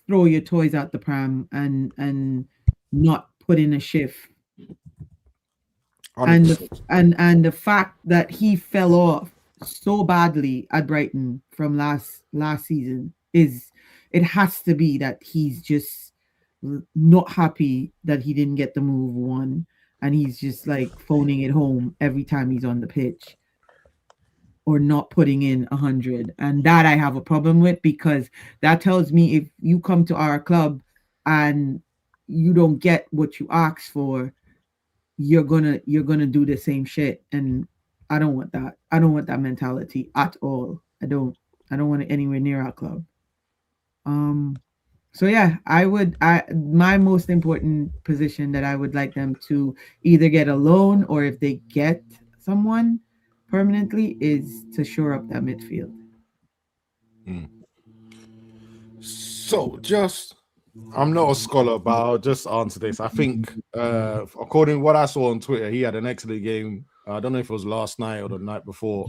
throw your toys out the pram and not put in a shift. 100%. And the fact that he fell off so badly at Brighton from last season it has to be that he's just not happy that he didn't get the move one, and he's just like phoning it home every time he's on the pitch or not putting in 100. And that I have a problem with, because that tells me if you come to our club and you don't get what you asked for, you're gonna do the same shit. And I don't want that. I don't want that mentality at all. I don't want it anywhere near our club. So yeah, my most important position that I would like them to either get a loan, or if they get someone permanently, is to shore up that midfield. So I'm not a scholar, but I'll just answer this. I think, according to what I saw on Twitter, he had an excellent game. I don't know if it was last night or the night before,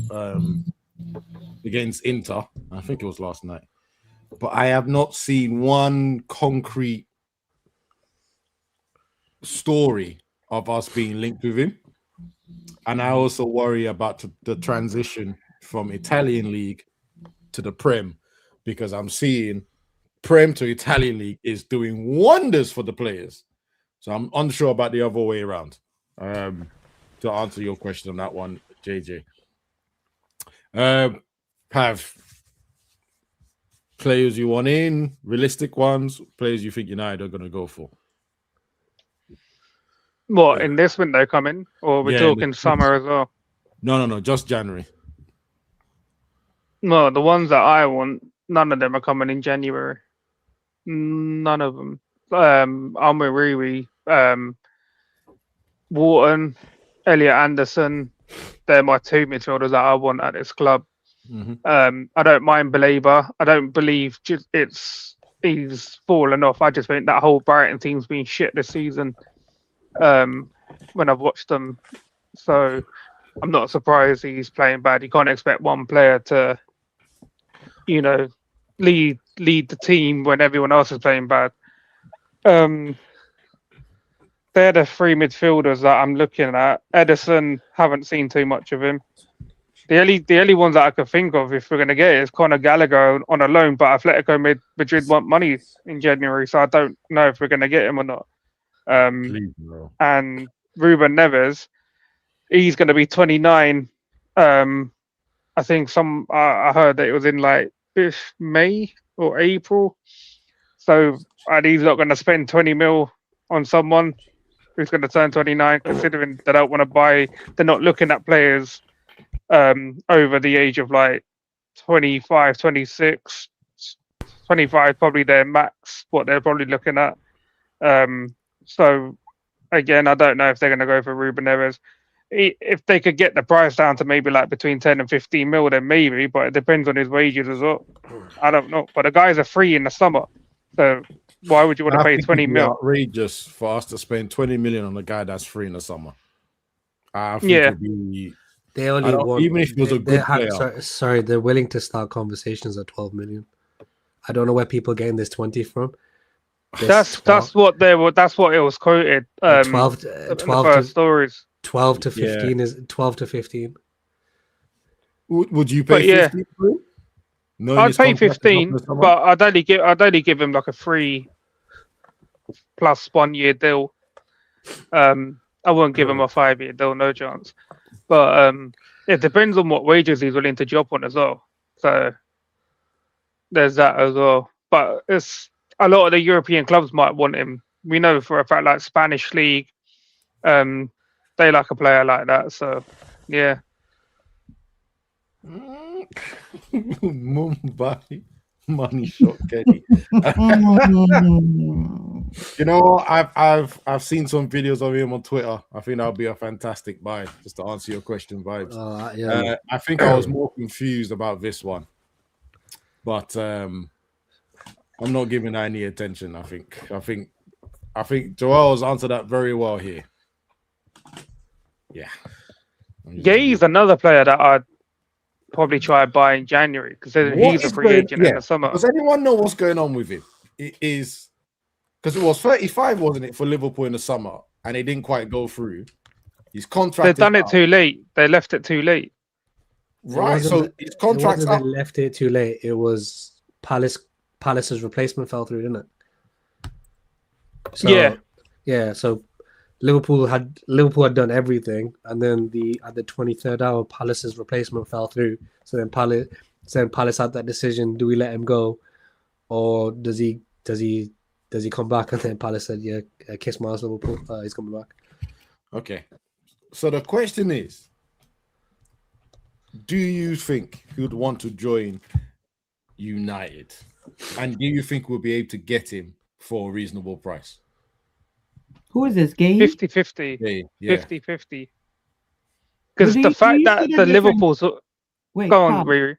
against Inter. I think it was last night. But I have not seen one concrete story of us being linked with him. And I also worry about the transition from Italian League to the Prem, because I'm seeing Prem to Italian League is doing wonders for the players. So I'm unsure about the other way around. To answer your question on that one, JJ. Have players you want in, realistic ones, players you think United are going to go for? What, in this window coming? Or we're talking summer as well? No, just January. No, the ones that I want, none of them are coming in January. None of them. Amorim, Wharton, Elliot Anderson, they're my two midfielders that I want at this club. Mm-hmm. I don't mind Belabor. I don't believe he's fallen off. I just think that whole Brighton team's been shit this season when I've watched them. So I'm not surprised he's playing bad. You can't expect one player to, lead the team when everyone else is playing bad. They're the three midfielders that I'm looking at. Edison, haven't seen too much of him. The only ones that I could think of, if we're going to get it, is Conor Gallagher on a loan, but Atletico Madrid want money in January, so I don't know if we're going to get him or not. And Ruben Neves, he's going to be 29. I think I heard that it was in like May or April. So he's not going to spend 20 mil on someone who's going to turn 29, considering they don't want to buy. They're not looking at players over the age of like 25, 26, 25, probably their max, what they're probably looking at. So again, I don't know if they're going to go for Ruben Neves. If they could get the price down to maybe like between 10 and 15 mil, then maybe, but it depends on his wages as well. I don't know. But the guys are free in the summer. So why would you want to pay 20 mil? Outrageous for us to spend 20 million on a guy that's free in the summer. I think it'd be, they only want, even if he was a good player. Sorry, they're willing to start conversations at 12 million. I don't know where people are getting this 20 from. That's what it was quoted. 12 first stories. 12 to 15 is 12 to 15. Would you pay 15 for it? No, I'd pay 15, but I'd only give him like a 3 plus 1 year deal. I wouldn't give him a 5-year deal, no chance. But it depends on what wages he's willing to drop on as well. So there's that as well. But it's a lot of the European clubs might want him. We know for a fact, like Spanish league, they like a player like that. So yeah. Mumbai money shot, Kenny. You know, I've seen some videos of him on Twitter. I think that would be a fantastic buy. Just to answer your question, vibes. I think I was more confused about this one, but I'm not giving that any attention. I think Joel's answered that very well here. Yeah. He's another player that I'd probably try and buy in January, because he's a free agent in the summer. Does anyone know what's going on with him? It is because it was 35, wasn't it, for Liverpool in the summer, and it didn't quite go through. His contract. They've done it too late. They left it too late. Right. So his contract's up. They left it too late. It was Palace's replacement fell through, didn't it? So so Liverpool had done everything, and then at the 23rd hour, Palace's replacement fell through. So then Palace had that decision: do we let him go, or does he come back? And then Palace said, "Yeah, kiss my ass, Liverpool. He's coming back." Okay. So the question is, do you think he would want to join United? And do you think we'll be able to get him for a reasonable price? Who is this? Gay? 50-50. Yeah. 50-50. Because But the do fact you that see the the difference- Liverpool... Wait, Go on, Pab, Riri.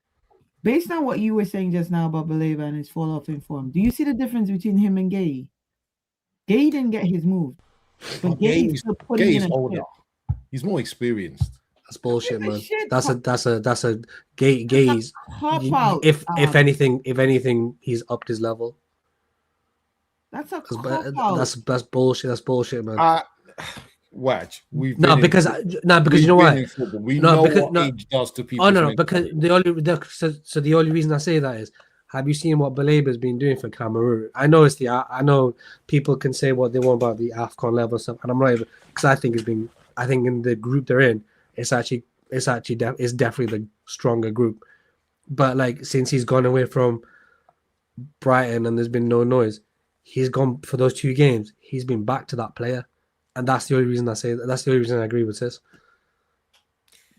based on what you were saying just now about Baleba and his fall off in form, do you see the difference between him and Gay? Gay didn't get his move, but Gay is still putting Gay's in a older. chip. He's more experienced. That's bullshit, man. Shit, That's a Gay's. cop out. If anything, he's upped his level. That's a cop That's out. that's bullshit. That's bullshit, man. Watch. We've No, been because in, you know been why? in football. We No, know because- what no. age does to people. Oh no, because the only reason I say that is, have you seen what Baleba's been doing for Cameroon? I know I know people can say what they want about the AFCON level stuff, and I'm not even, because I think in the group they're in, it's definitely the stronger group. But like, since he's gone away from Brighton and there's been no noise, he's gone for those 2 games. He's been back to that player, and that's the only reason I say that. That's the only reason I agree with this.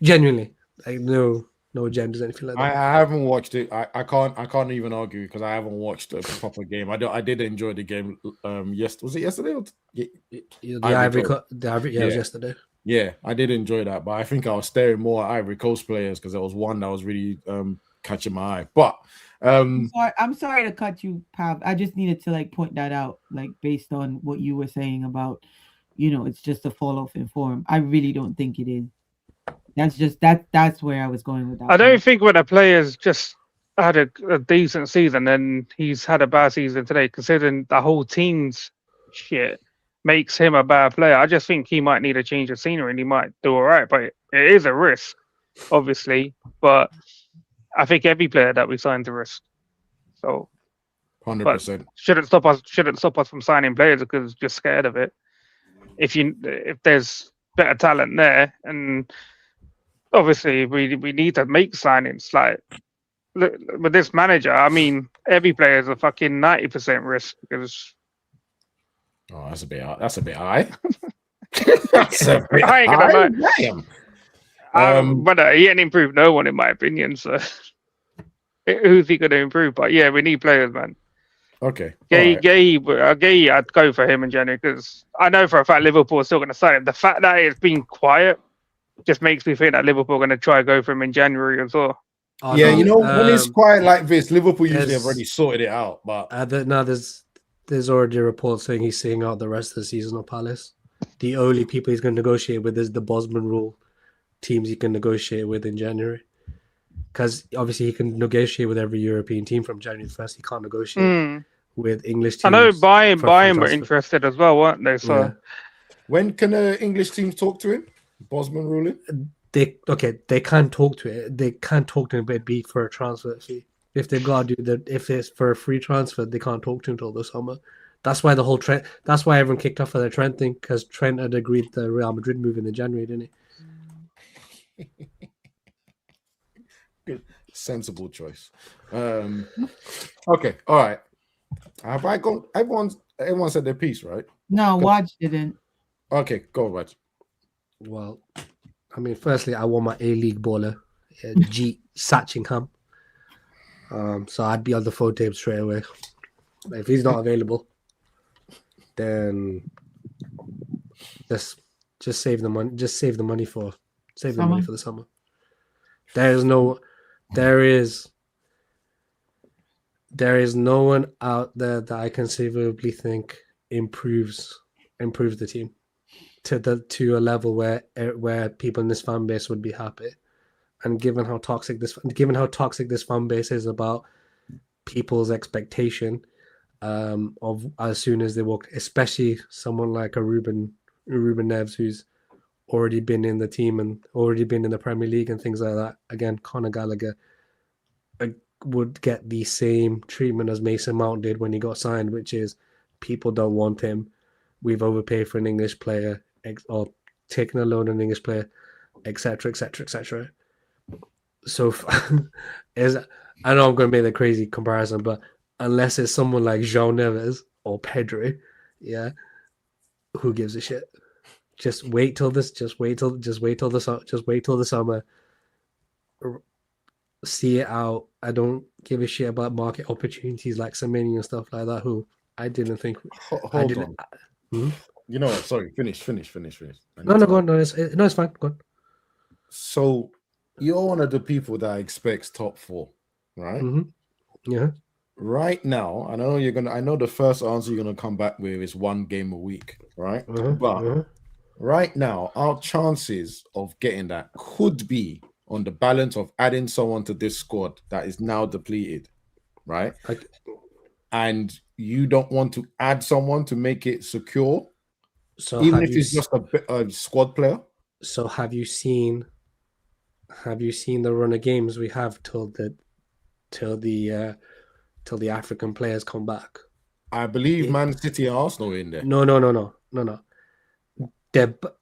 Genuinely, like no agendas, anything like that. I haven't watched it. I can't even argue because I haven't watched a proper game. I did enjoy the game. Was it yesterday? The Ivory Coast. It was yesterday. Yeah, I did enjoy that, but I think I was staring more at Ivory Coast players because there was one that was really catching my eye. But I'm sorry to cut you, Pav. I just needed to like point that out, like based on what you were saying about, it's just a fall off in form. I really don't think it is. That's where I was going with that. I don't think when a player's just had a decent season and he's had a bad season today, considering the whole team's shit makes him a bad player. I just think he might need a change of scenery and he might do all right, but it is a risk, obviously. But I think every player that we signed to risk. So 100%. Shouldn't stop us from signing players because we're just scared of it. If there's better talent there, and obviously we need to make signings. Like with this manager, I mean, every player is a fucking 90% risk because. Oh, that's a bit high. That's a bit I ain't gonna high. Damn. But he ain't improved no one in my opinion. So who's he gonna improve? But yeah, we need players, man. Okay. Gay, I'd go for him in January because I know for a fact Liverpool is still going to sign him. The fact that it's been quiet just makes me think that Liverpool are going to try to go for him in January as well. Oh, yeah, no, when it's quiet like this, Liverpool usually there's- have already sorted it out. But there's already a report saying he's seeing out the rest of the season of Palace. The only people he's going to negotiate with is the Bosman rule teams he can negotiate with in January. Because obviously he can negotiate with every European team from January 1st. He can't negotiate with English teams. I know Bayern for were transfer. interested as well, weren't they? So when can English teams talk to him? Bosman ruling? They can't talk to it. They can't talk to him, but it'd be for a transfer fee. If they've got to do that, if it's for a free transfer, they can't talk to him until the summer. That's why the whole Trent. That's why everyone kicked off for the Trent thing, because Trent had agreed the Real Madrid move in January, didn't he? Good, sensible choice. Okay, all right. Have I gone? Everyone said their piece, right? No, Watch didn't. Okay, go Watch. Well, I mean, firstly, I want my A-League baller, G. Satchingham. So I'd be on the phone to him straight away. If he's not available, then just save the money. Just save the money for the summer. There is no one out there that I conceivably think improves the team to a level where people in this fan base would be happy. And given how toxic this fan base is about people's expectation of as soon as they walk, especially someone like a Ruben Neves who's already been in the team and already been in the Premier League and things like that. Again, Conor Gallagher would get the same treatment as Mason Mount did when he got signed, which is people don't want him. we've overpaid for an English player or taken a loan on an English player, etc., etc., etc. So, I know I'm going to make the crazy comparison, but unless it's someone like João Neves or Pedro, yeah, who gives a shit? Just wait till the summer. See it out. I don't give a shit about market opportunities like Semenya and stuff like that. Who I didn't think. Hold on. You know what? Sorry. Finish. No, go on. No, it's fine. Go on. So you're one of the people that expects top 4, right? Yeah. Right now, I know the first answer you're gonna come back with is 1 game a week, right? But right now, our chances of getting that could be on the balance of adding someone to this squad that is now depleted, right? And you don't want to add someone to make it secure, so even if it's just a squad player. So have you seen the run of games we have till the African players come back? I believe Man City and Arsenal are in there. No.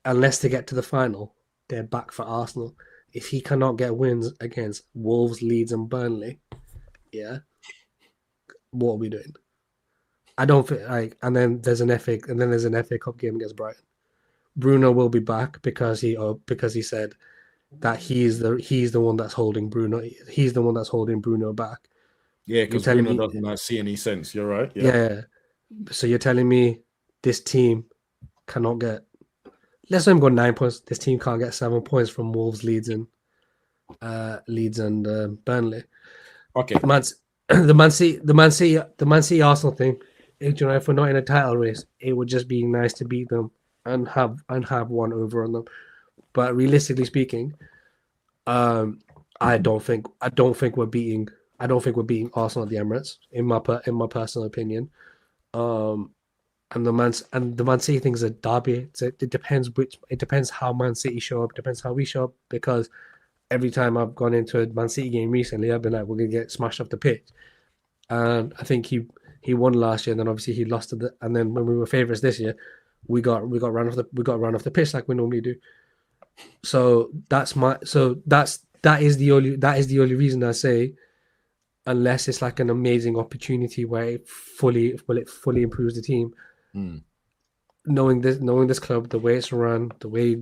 Unless they get to the final, they're back for Arsenal. If he cannot get wins against Wolves, Leeds, and Burnley, yeah, what are we doing? I don't feel like. And then there's an FA Cup game against Brighton. Bruno will be back because he said that he's the one that's holding Bruno. He's the one that's holding Bruno back. Yeah, because Bruno doesn't see any sense. You're right. Yeah. So you're telling me this team cannot get. Let's let him go 9 points. This team can't get 7 points from Wolves, Leeds, and Burnley. Okay. The Man City Arsenal thing. If we're not in a title race, it would just be nice to beat them and have one over on them. But realistically speaking, I don't think we're beating Arsenal at the Emirates in my personal opinion. And the Man City thing's a derby. It depends how Man City show up. It depends how we show up, because every time I've gone into a Man City game recently, I've been like, we're gonna get smashed off the pitch. And I think he won last year, and then obviously he lost to and then when we were favourites this year, we got run off the pitch like we normally do. So that is the only reason I say, unless it's like an amazing opportunity where it fully improves the team. Knowing this club, the way it's run, the way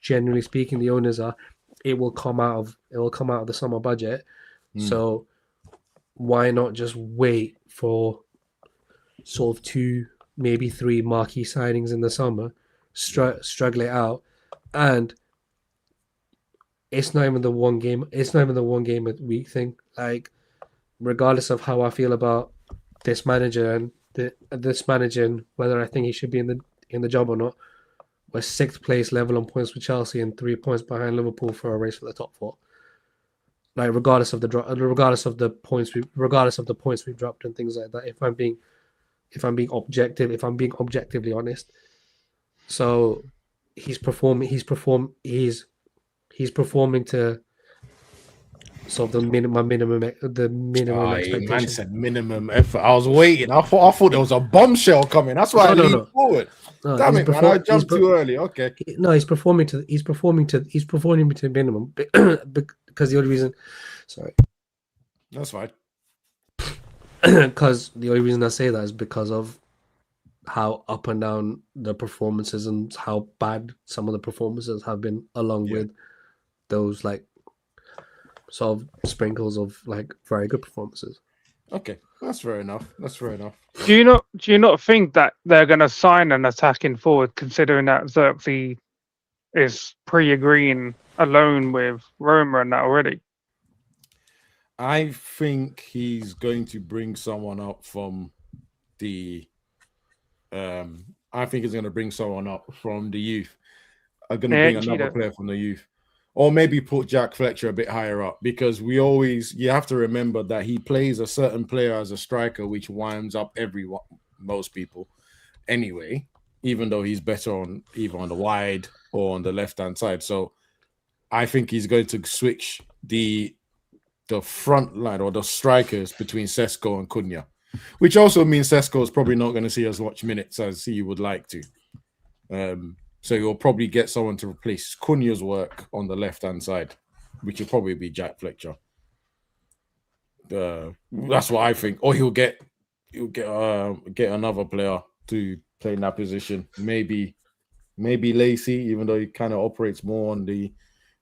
generally speaking the owners are, it will come out of the summer budget. So why not just wait for sort of 2, maybe 3 marquee signings in the summer, struggle it out, and it's not even the one game a week thing. Like, regardless of how I feel about this manager and whether I think he should be in the job or not, we're 6th place level on points with Chelsea and 3 points behind Liverpool for a race for the top 4. Like, regardless of the points we've dropped and things like that. If I'm being objectively honest, so he's performing to sort of the minimum expectation. Man said minimum effort. I was waiting. I thought there was a bombshell coming. That's why I leaned forward. No, damn it, man! I jumped too early. Okay. He's performing to minimum because the only reason. Sorry. That's fine. Because the only reason I say that is because of how up and down the performances and how bad some of the performances have been, along with those like sort of sprinkles of like very good performances. Okay, that's fair enough. Do you not think that they're going to sign an attacking forward, considering that Xerxes is pre-agreeing a loan with Roma and that already? I think he's going to bring someone up from the. I think he's going to bring someone up from the youth. I'm going to bring another player from the youth, or maybe put Jack Fletcher a bit higher up, because you have to remember that he plays a certain player as a striker, which winds up most people anyway, even though he's better on either on the wide or on the left-hand side. So I think he's going to switch the front line or the strikers between Sesko and Cunha. which also means Sesko is probably not going to see as much minutes as he would like to. So you'll probably get someone to replace Cunha's work on the left-hand side, which will probably be Jack Fletcher. That's what I think. Or he'll get another player to play in that position. Maybe Lacey, even though he kind of operates more on the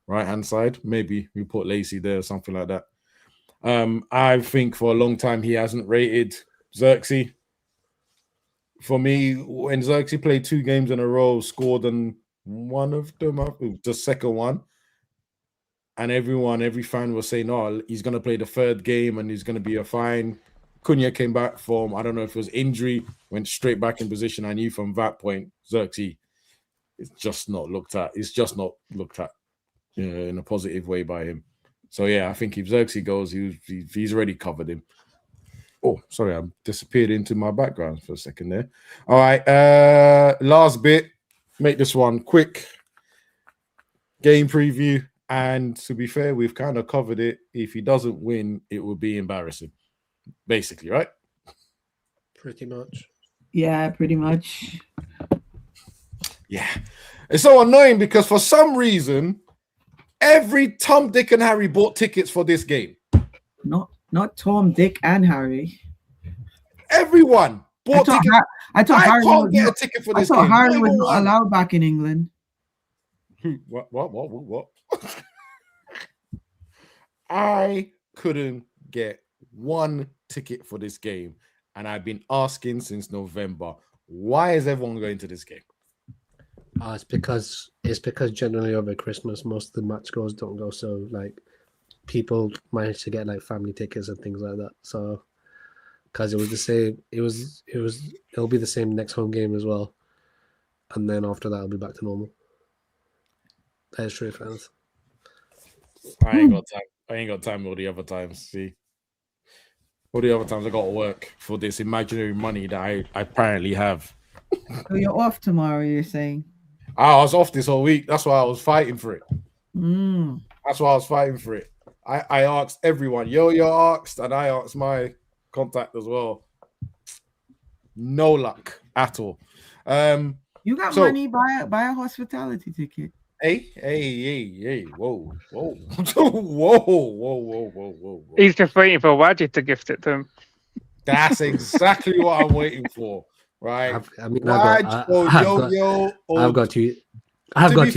right-hand side. Maybe we put Lacey there or something like that. I think for a long time he hasn't rated Xerxes. For me, when Xerxes played 2 games in a row, scored on one of them, the second one, and every fan was saying, "Oh, he's going to play the 3rd game and he's going to be a fine." Cunha came back from, I don't know if it was injury, went straight back in position. I knew from that point, Xerxes is just not looked at. It's just not looked at in a positive way by him. So yeah, I think if Xerxes goes, he's already covered him. Oh, sorry, I disappeared into my background for a second there. All right, last bit. Make this one quick. Game preview. And to be fair, we've kind of covered it. If he doesn't win, it will be embarrassing. Basically, right? Pretty much. Yeah, pretty much. Yeah. It's so annoying because for some reason, every Tom, Dick, and Harry bought tickets for this game. Not Tom, Dick, and Harry. Everyone bought tickets. I thought Harry can't get a ticket for this game. I thought Harry was not allowed back in England. What? I couldn't get one ticket for this game, and I've been asking since November, why is everyone going to this game? It's because generally over Christmas most of the match goers don't go, so like people manage to get like family tickets and things like that. So because it was the same, it'll be the same next home game as well, and then after that it'll be back to normal. That is true, fans. I ain't got time all the other times. See, all the other times I got to work for this imaginary money that I apparently have. So you're off tomorrow, you're saying? I was off this whole week. That's why I was fighting for it. Mm. That's why I was fighting for it. I asked everyone. Yo asked, and I asked my contact as well. No luck at all. You got money, buy a hospitality ticket. Hey, whoa. Whoa. He's just waiting for Wadji to gift it to him. That's exactly what I'm waiting for, right? I've got two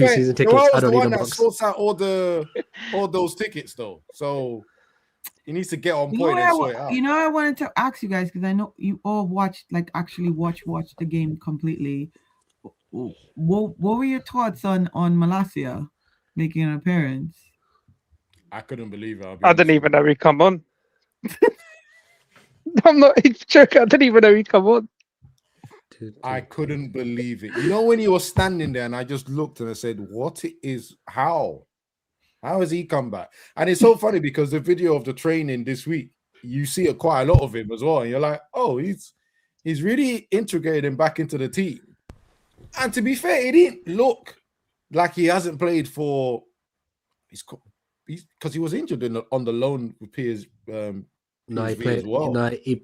season tickets. I don't need a box. Sorts out all those tickets though, so he needs to get on point and sort it out. I wanted to ask you guys because I know you all watched, like actually watch the game completely. What were your thoughts on Malacia making an appearance? I couldn't believe it. I didn't even know he'd come on. I'm not joking. I didn't even know he'd come on. I couldn't believe it. You know, when he was standing there and I just looked and I said, how has he come back? And it's so funny because the video of the training this week, you see quite a lot of him as well. And you're like, oh, he's really integrating back into the team. And to be fair, it didn't look like he hasn't played for because he was injured on the loan with Piers. He played as well. He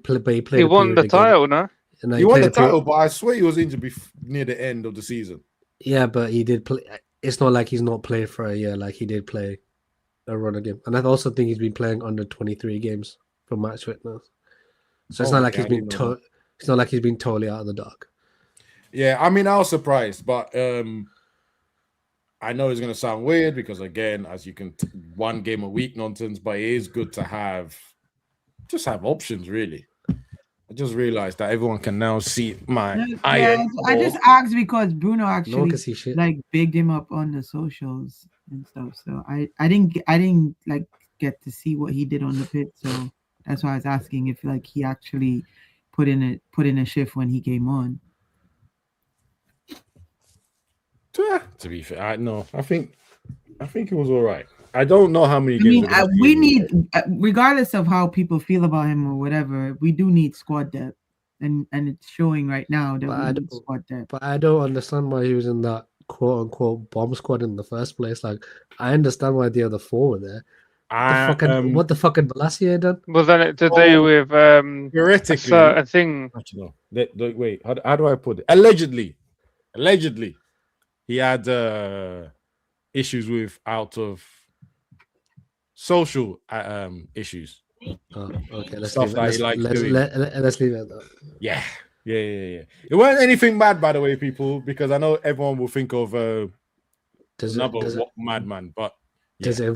won the title, no? He won the title, but I swear he was injured near the end of the season. Yeah, but he did play. It's not like he's not played for a year. Like he did play a run of game, and I also think he's been playing under 23 games for match fitness. So it's not like he's been. It's not like he's been totally out of the dark. Yeah, I mean, I was surprised, but I know it's going to sound weird because, again, as you can, one game a week nonsense, but it is good to have options, really. I just realized that everyone can now see my iron. I just asked because Bruno actually like bigged him up on the socials and stuff. So I didn't like get to see what he did on the pitch. So that's why I was asking if like he actually put in a shift when he came on. To be fair, I think it was all right. I don't know how many games. We need, regardless of how people feel about him or whatever, we do need squad depth, and it's showing right now that we need squad depth. But I don't understand why he was in that quote unquote bomb squad in the first place. Like, I understand why the other four were there, What the fuck had Balassier done? Wasn't it to do with a theoretically, certain thing? actually, no. Wait, how do I put it? Allegedly, he had issues with out of social issues. Oh, okay, let's Stuff leave it. that he Let's, likes let's, doing. let's leave it at that. Yeah. It wasn't anything mad, by the way, people, because I know everyone will think of another madman, but does it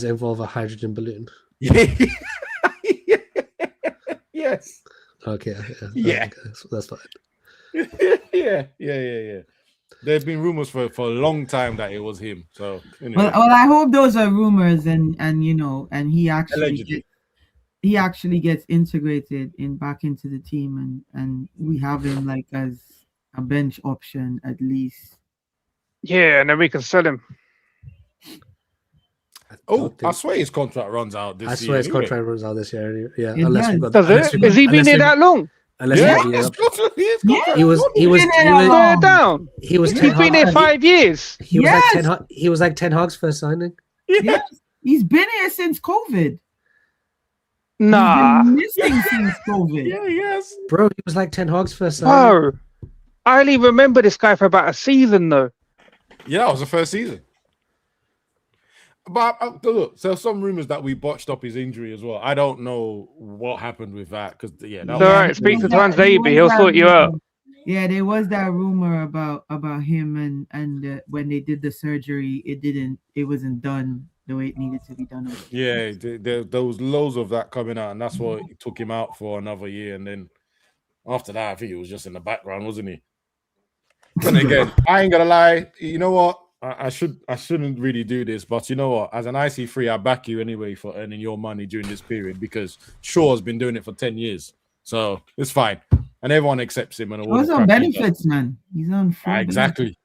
involve a hydrogen balloon? Yes. Okay. Yeah. Okay, so that's fine. Yeah. There have been rumors for a long time that it was him. So anyway. Well, I hope those are rumors, and he Allegedly. actually gets integrated back into the team, and we have him like as a bench option at least. Yeah, and then we can sell him. I swear his contract runs out this year. I swear his anyway. contract runs out this year. Yeah, It unless does. we got. Does it? Has he been here that long? Unless Yeah, we got, his Yeah. contract he was Swear down. he was He's 10 been here 5 years. He was Yes. like 10 he was like 10 hogs first signing. Yes, he's been here since COVID. Nah. He's been missing since COVID. yes. Bro, he was like 10 hogs first signing. Bro, I only remember this guy for about a season though. Yeah, that was the first season. But look, so some rumors that we botched up his injury as well. I don't know what happened with that because that It's was, alright, speak to Twan Zabi, he'll sort you out. Yeah, there was that rumor about him and when they did the surgery, it wasn't done the way it needed to be done. yeah, there was loads of that coming out, and that's what it took him out for another year. And then after that, I think he was just in the background, wasn't he? And again, I ain't gonna lie. You know what? I shouldn't really do this, but you know what? As an IC3, I back you anyway for earning your money during this period because Shaw's been doing it for 10 years, so it's fine, and everyone accepts him. And all He's the on crap he does. benefits, man. He's on full Exactly.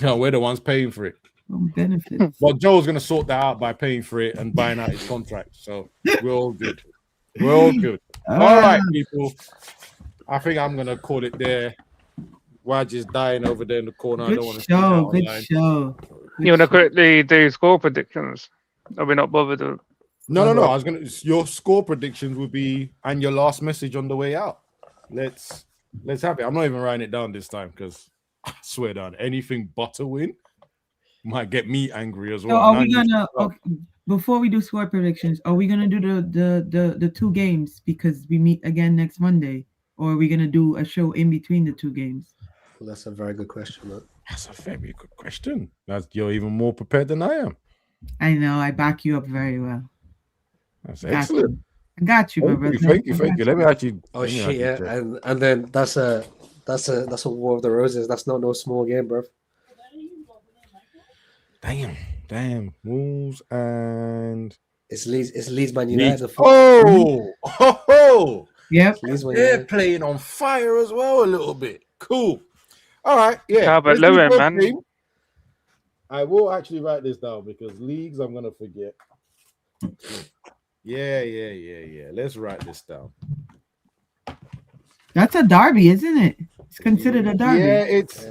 No, we're the ones paying for it. benefits. But Joe's gonna sort that out by paying for it and buying out his contract. So we're all good. We're all good. All right, people. I think I'm gonna call it there. Waj is dying over there in the corner. I don't want Good to see that show. Good online. show. You want to quickly do score predictions? Are we not bothered? No. I was gonna. Your score predictions would be and your last message on the way out. Let's have it. I'm not even writing it down this time because I swear down anything but a win might get me angry as So well. are we gonna before we do score predictions? Are we gonna do the two games because we meet again next Monday, or are we gonna do a show in between the two games? Well, that's a very good question, man. That's a very good question. You're even more prepared than I am. I know I back you up very well. That's Got you. excellent. I got you, my Thank you. brother. Let me actually. Oh let me shit, actually yeah, check. and then that's a War of the Roses. That's not no small game, bro. Damn. Wolves and It's Leeds Man United. Leeds. Oh. Yep. Leeds Man They're United. playing on fire as well a little bit. Cool. All right. Yeah. Calvert let's do Lewin, both man. games. I will actually write this down because leagues I'm gonna forget. Yeah. Let's write this down. That's a derby, isn't it? It's considered a derby. Yeah, it's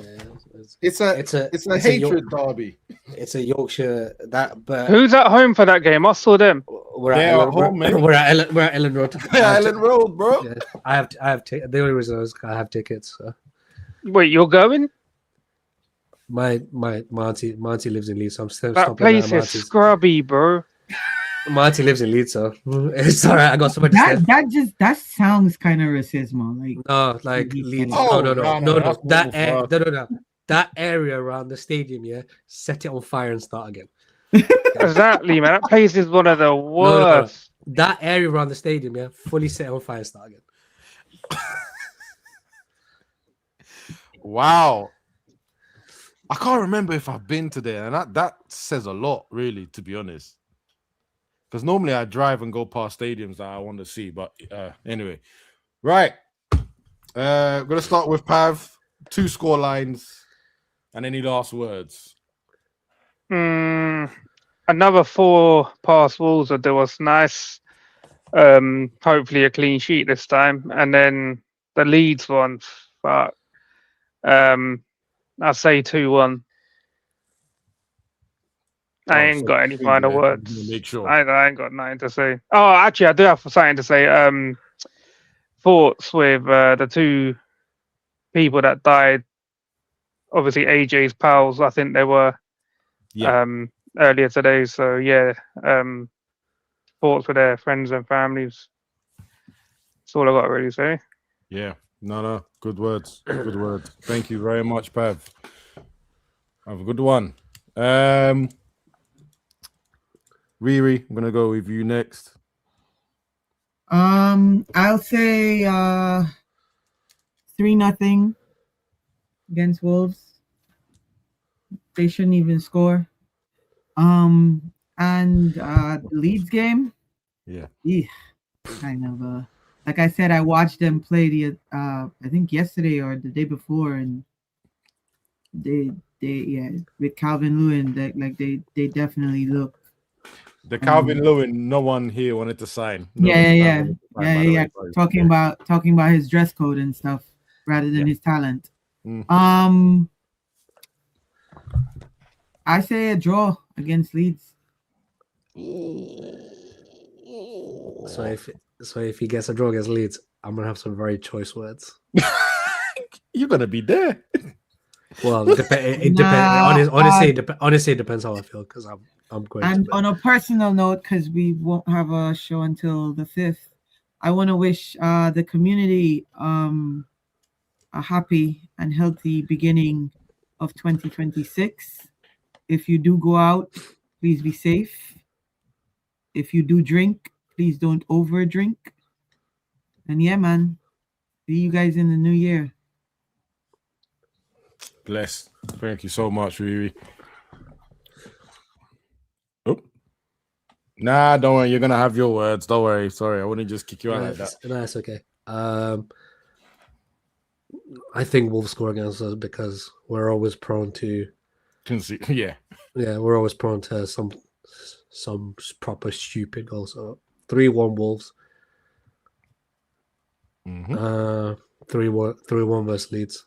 a It's a hatred derby. It's a Yorkshire but Who's at home for that game? I saw them. we're They at are Ellen, home, man. we're at Ellen Road. Island Road, bro. Yeah, I have the only reason I have tickets. So. Wait, you're going? My auntie lives in Leeds, so I'm still That stopping place at my is auntie's. scrubby, bro. My auntie lives in Leeds, so it's alright. I got somebody to stay. That sounds kind of racism. Like No, like Leeds. Oh, no. that's That awful. no. That area around the stadium, yeah, set it on fire and start again. Exactly, man. That place is one of the worst. That area around the stadium, yeah, fully set on fire and start again. Wow. I can't remember if I've been to there, and that says a lot, really, to be honest. Because normally I drive and go past stadiums that I want to see, but anyway. Right. We're going to start with Pav. 2 score lines and any last words. Another 4 past Wolves would do us nice. Hopefully a clean sheet this time. And then the Leeds one, fuck. I'd say 2-1. I ain't got any final words. Make sure. I ain't got nothing to say. Oh, actually, I do have something to say. Thoughts with the two people that died. Obviously, AJ's pals. I think they were earlier today. So yeah, thoughts with their friends and families. That's all I got to really say. Yeah. No. Good words. Good words. Thank you very much, Pav. Have a good one. Riri, I'm gonna go with you next. I'll say 3-0 against Wolves. They shouldn't even score. And the Leeds game. Yeah. Kind of like I said, I watched them play the I think yesterday or the day before, and they with Calvin Lewin, they definitely look. The Calvin Lewin, no one here wanted to sign. Yeah. Talking about his dress code and stuff rather than his talent. I say a draw against Leeds. So if he gets a draw against Leeds, I'm gonna have some very choice words. You're gonna be there. Well, it depends. Honestly, it depends how I feel because I'm going. And on a personal note, because we won't have a show until the 5th, I want to wish the community a happy and healthy beginning of 2026. If you do go out, please be safe. If you do drink, please don't over drink. And yeah, man, see you guys in the new year. Bless. Thank you so much, Riri. Oh. Nah, don't worry. You're going to have your words. Don't worry. Sorry, I wouldn't just kick you out like that. No, that's okay. I think Wolves score against us because we're always prone to... Yeah. Yeah, we're always prone to some proper stupid goals. So 3-1 Wolves. 3-1 versus Leeds.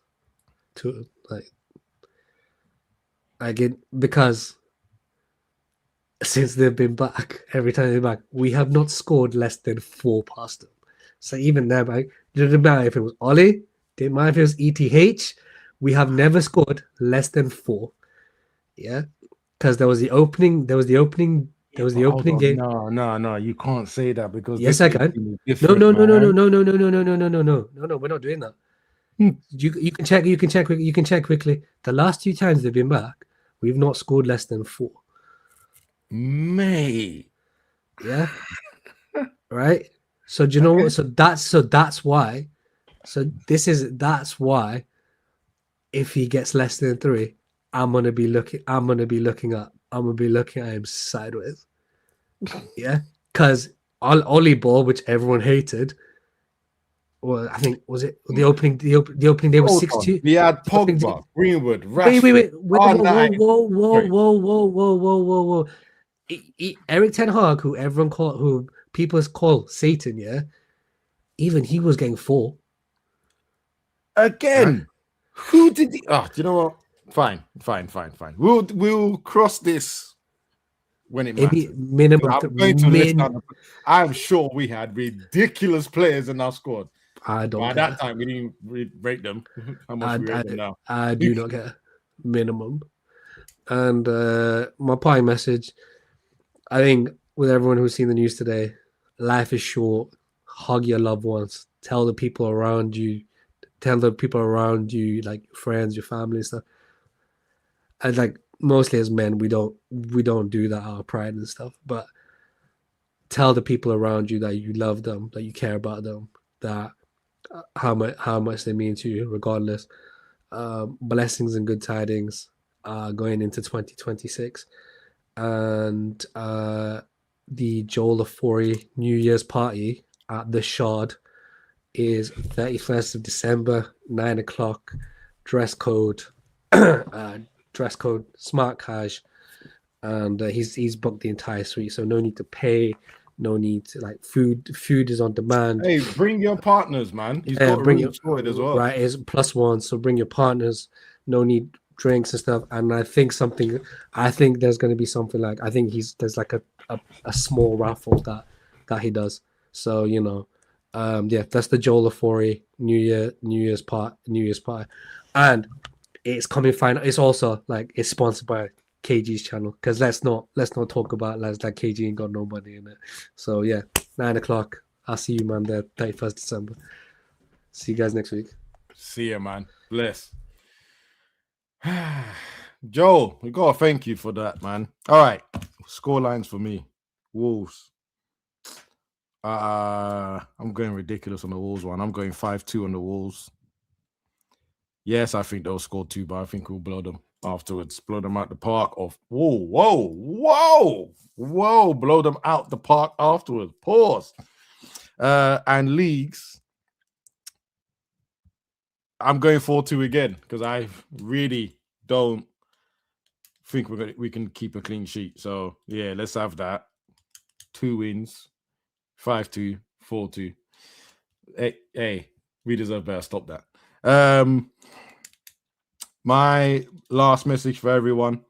Because since they've been back, every time they're back, we have not scored less than 4 past them. So even there, it didn't matter if it was Ollie, didn't matter if it was ETH, we have never scored less than 4. Yeah, because there was the opening game. No, you can't say that because yes, I can. No, we're not doing that. You can check quickly. The last 2 times they've been back, we've not scored less than 4. Mate. Yeah. Right. So do you know what? So that's why. That's why. If he gets less than 3, I'm gonna be looking at him sideways. Yeah, because Ollie ball, which everyone hated. Well, I think was it the opening day was 6-2. We had Pogba, Greenwood, Rashford. Wait. Whoa. Eric Ten Hag, who people call Satan, yeah. Even he was getting 4. Again. Right. Who did he? Oh, do you know what? Fine. We'll cross this when it matters. I'm sure we had ridiculous players in our squad. I don't. By that time, we didn't rate them. How much we rate them now? I do not get minimum. And my parting message, I think, with everyone who's seen the news today, life is short. Hug your loved ones. Tell the people around you, like friends, your family, and stuff. And like mostly as men, we don't do that out of pride and stuff. But tell the people around you that you love them, that you care about them, that how much they mean to you, regardless. Blessings and good tidings going into 2026, and the Joel Afori New Year's party at the Shard is 31st of December, 9:00. Dress code smart cash, and he's booked the entire suite, so no need to pay, no need to like food is on demand. Hey, bring your partners, man. He's got bring your sorted as well, right? Is +1, so bring your partners. No need drinks and stuff. And I think there's going to be something like, there's like a small raffle that he does. So, you know, yeah, that's the Joel Afori New Year's party. And it's coming final. It's also like, it's sponsored by KG's channel, because let's not talk about lads like KG ain't got no money in it. So yeah, 9 o'clock. I'll see you, man, there 31st December. See you guys next week. See ya, man. Bless. Joel, we gotta thank you for that, man. All right, score lines for me. Wolves. I'm going ridiculous on the Wolves one. I'm going 5-2 on the Wolves. Yes, I think they'll score 2, but I think we'll blow them afterwards. Blow them out the park. Whoa. Blow them out the park afterwards. Pause. And leagues, I'm going 4-2 again, because I really don't think we can keep a clean sheet. So yeah, let's have that. 2 wins, 5-2, 4-2. Hey, we deserve better. Stop that. My last message for everyone.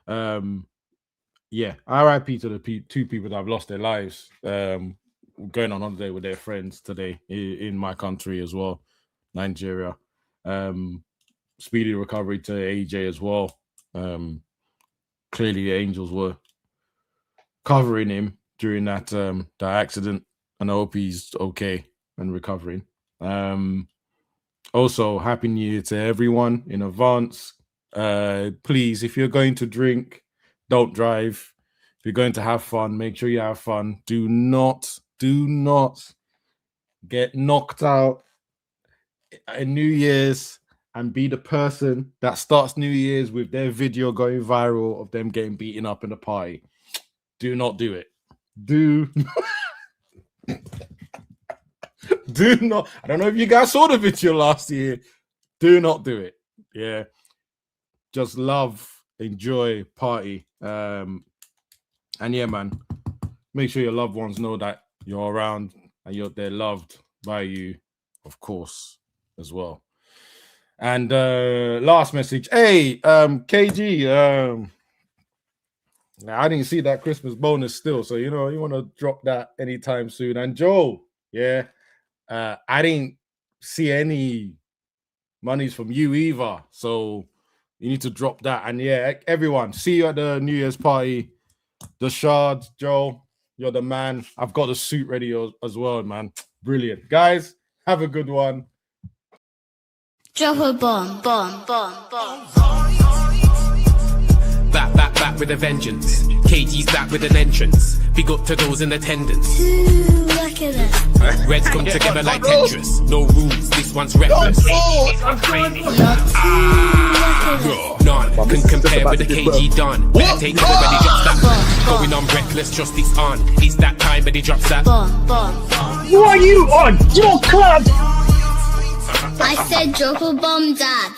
Yeah, RIP to the 2 people that have lost their lives. Going on holiday with their friends today in my country as well, Nigeria. Speedy recovery to AJ as well. Clearly the Angels were covering him during that accident, and I hope he's okay and recovering. Also, Happy New Year to everyone in advance. Please, if you're going to drink, don't drive. If you're going to have fun, make sure you have fun. Do not get knocked out in New Year's and be the person that starts New Year's with their video going viral of them getting beaten up in the party. Do not do it. Do not. I don't know if you guys saw the video last year. Do not do it. Yeah. Just love, enjoy, party. And yeah, man, make sure your loved ones know that you're around and they're loved by you, of course, as well. And last message. Hey, KG, I didn't see that Christmas bonus still, so you know you want to drop that anytime soon. And Joel, yeah, I didn't see any monies from you either, so you need to drop that. And yeah, everyone, see you at the New Year's party. The Shards, Joel, you're the man. I've got the suit ready as well, man. Brilliant, guys. Have a good one. Drop a bomb. Back with a vengeance. KG's back with an entrance. Big up to those in attendance. Ooh, look at that. Reds come together like Tetris. No rules, this one's reckless. None can compare with the KG done. Better take it when he drops that. Going on reckless, just it's on. It's that time when he drops that. Bomb. Who are you on? Your club! I said drop a bomb, Dad.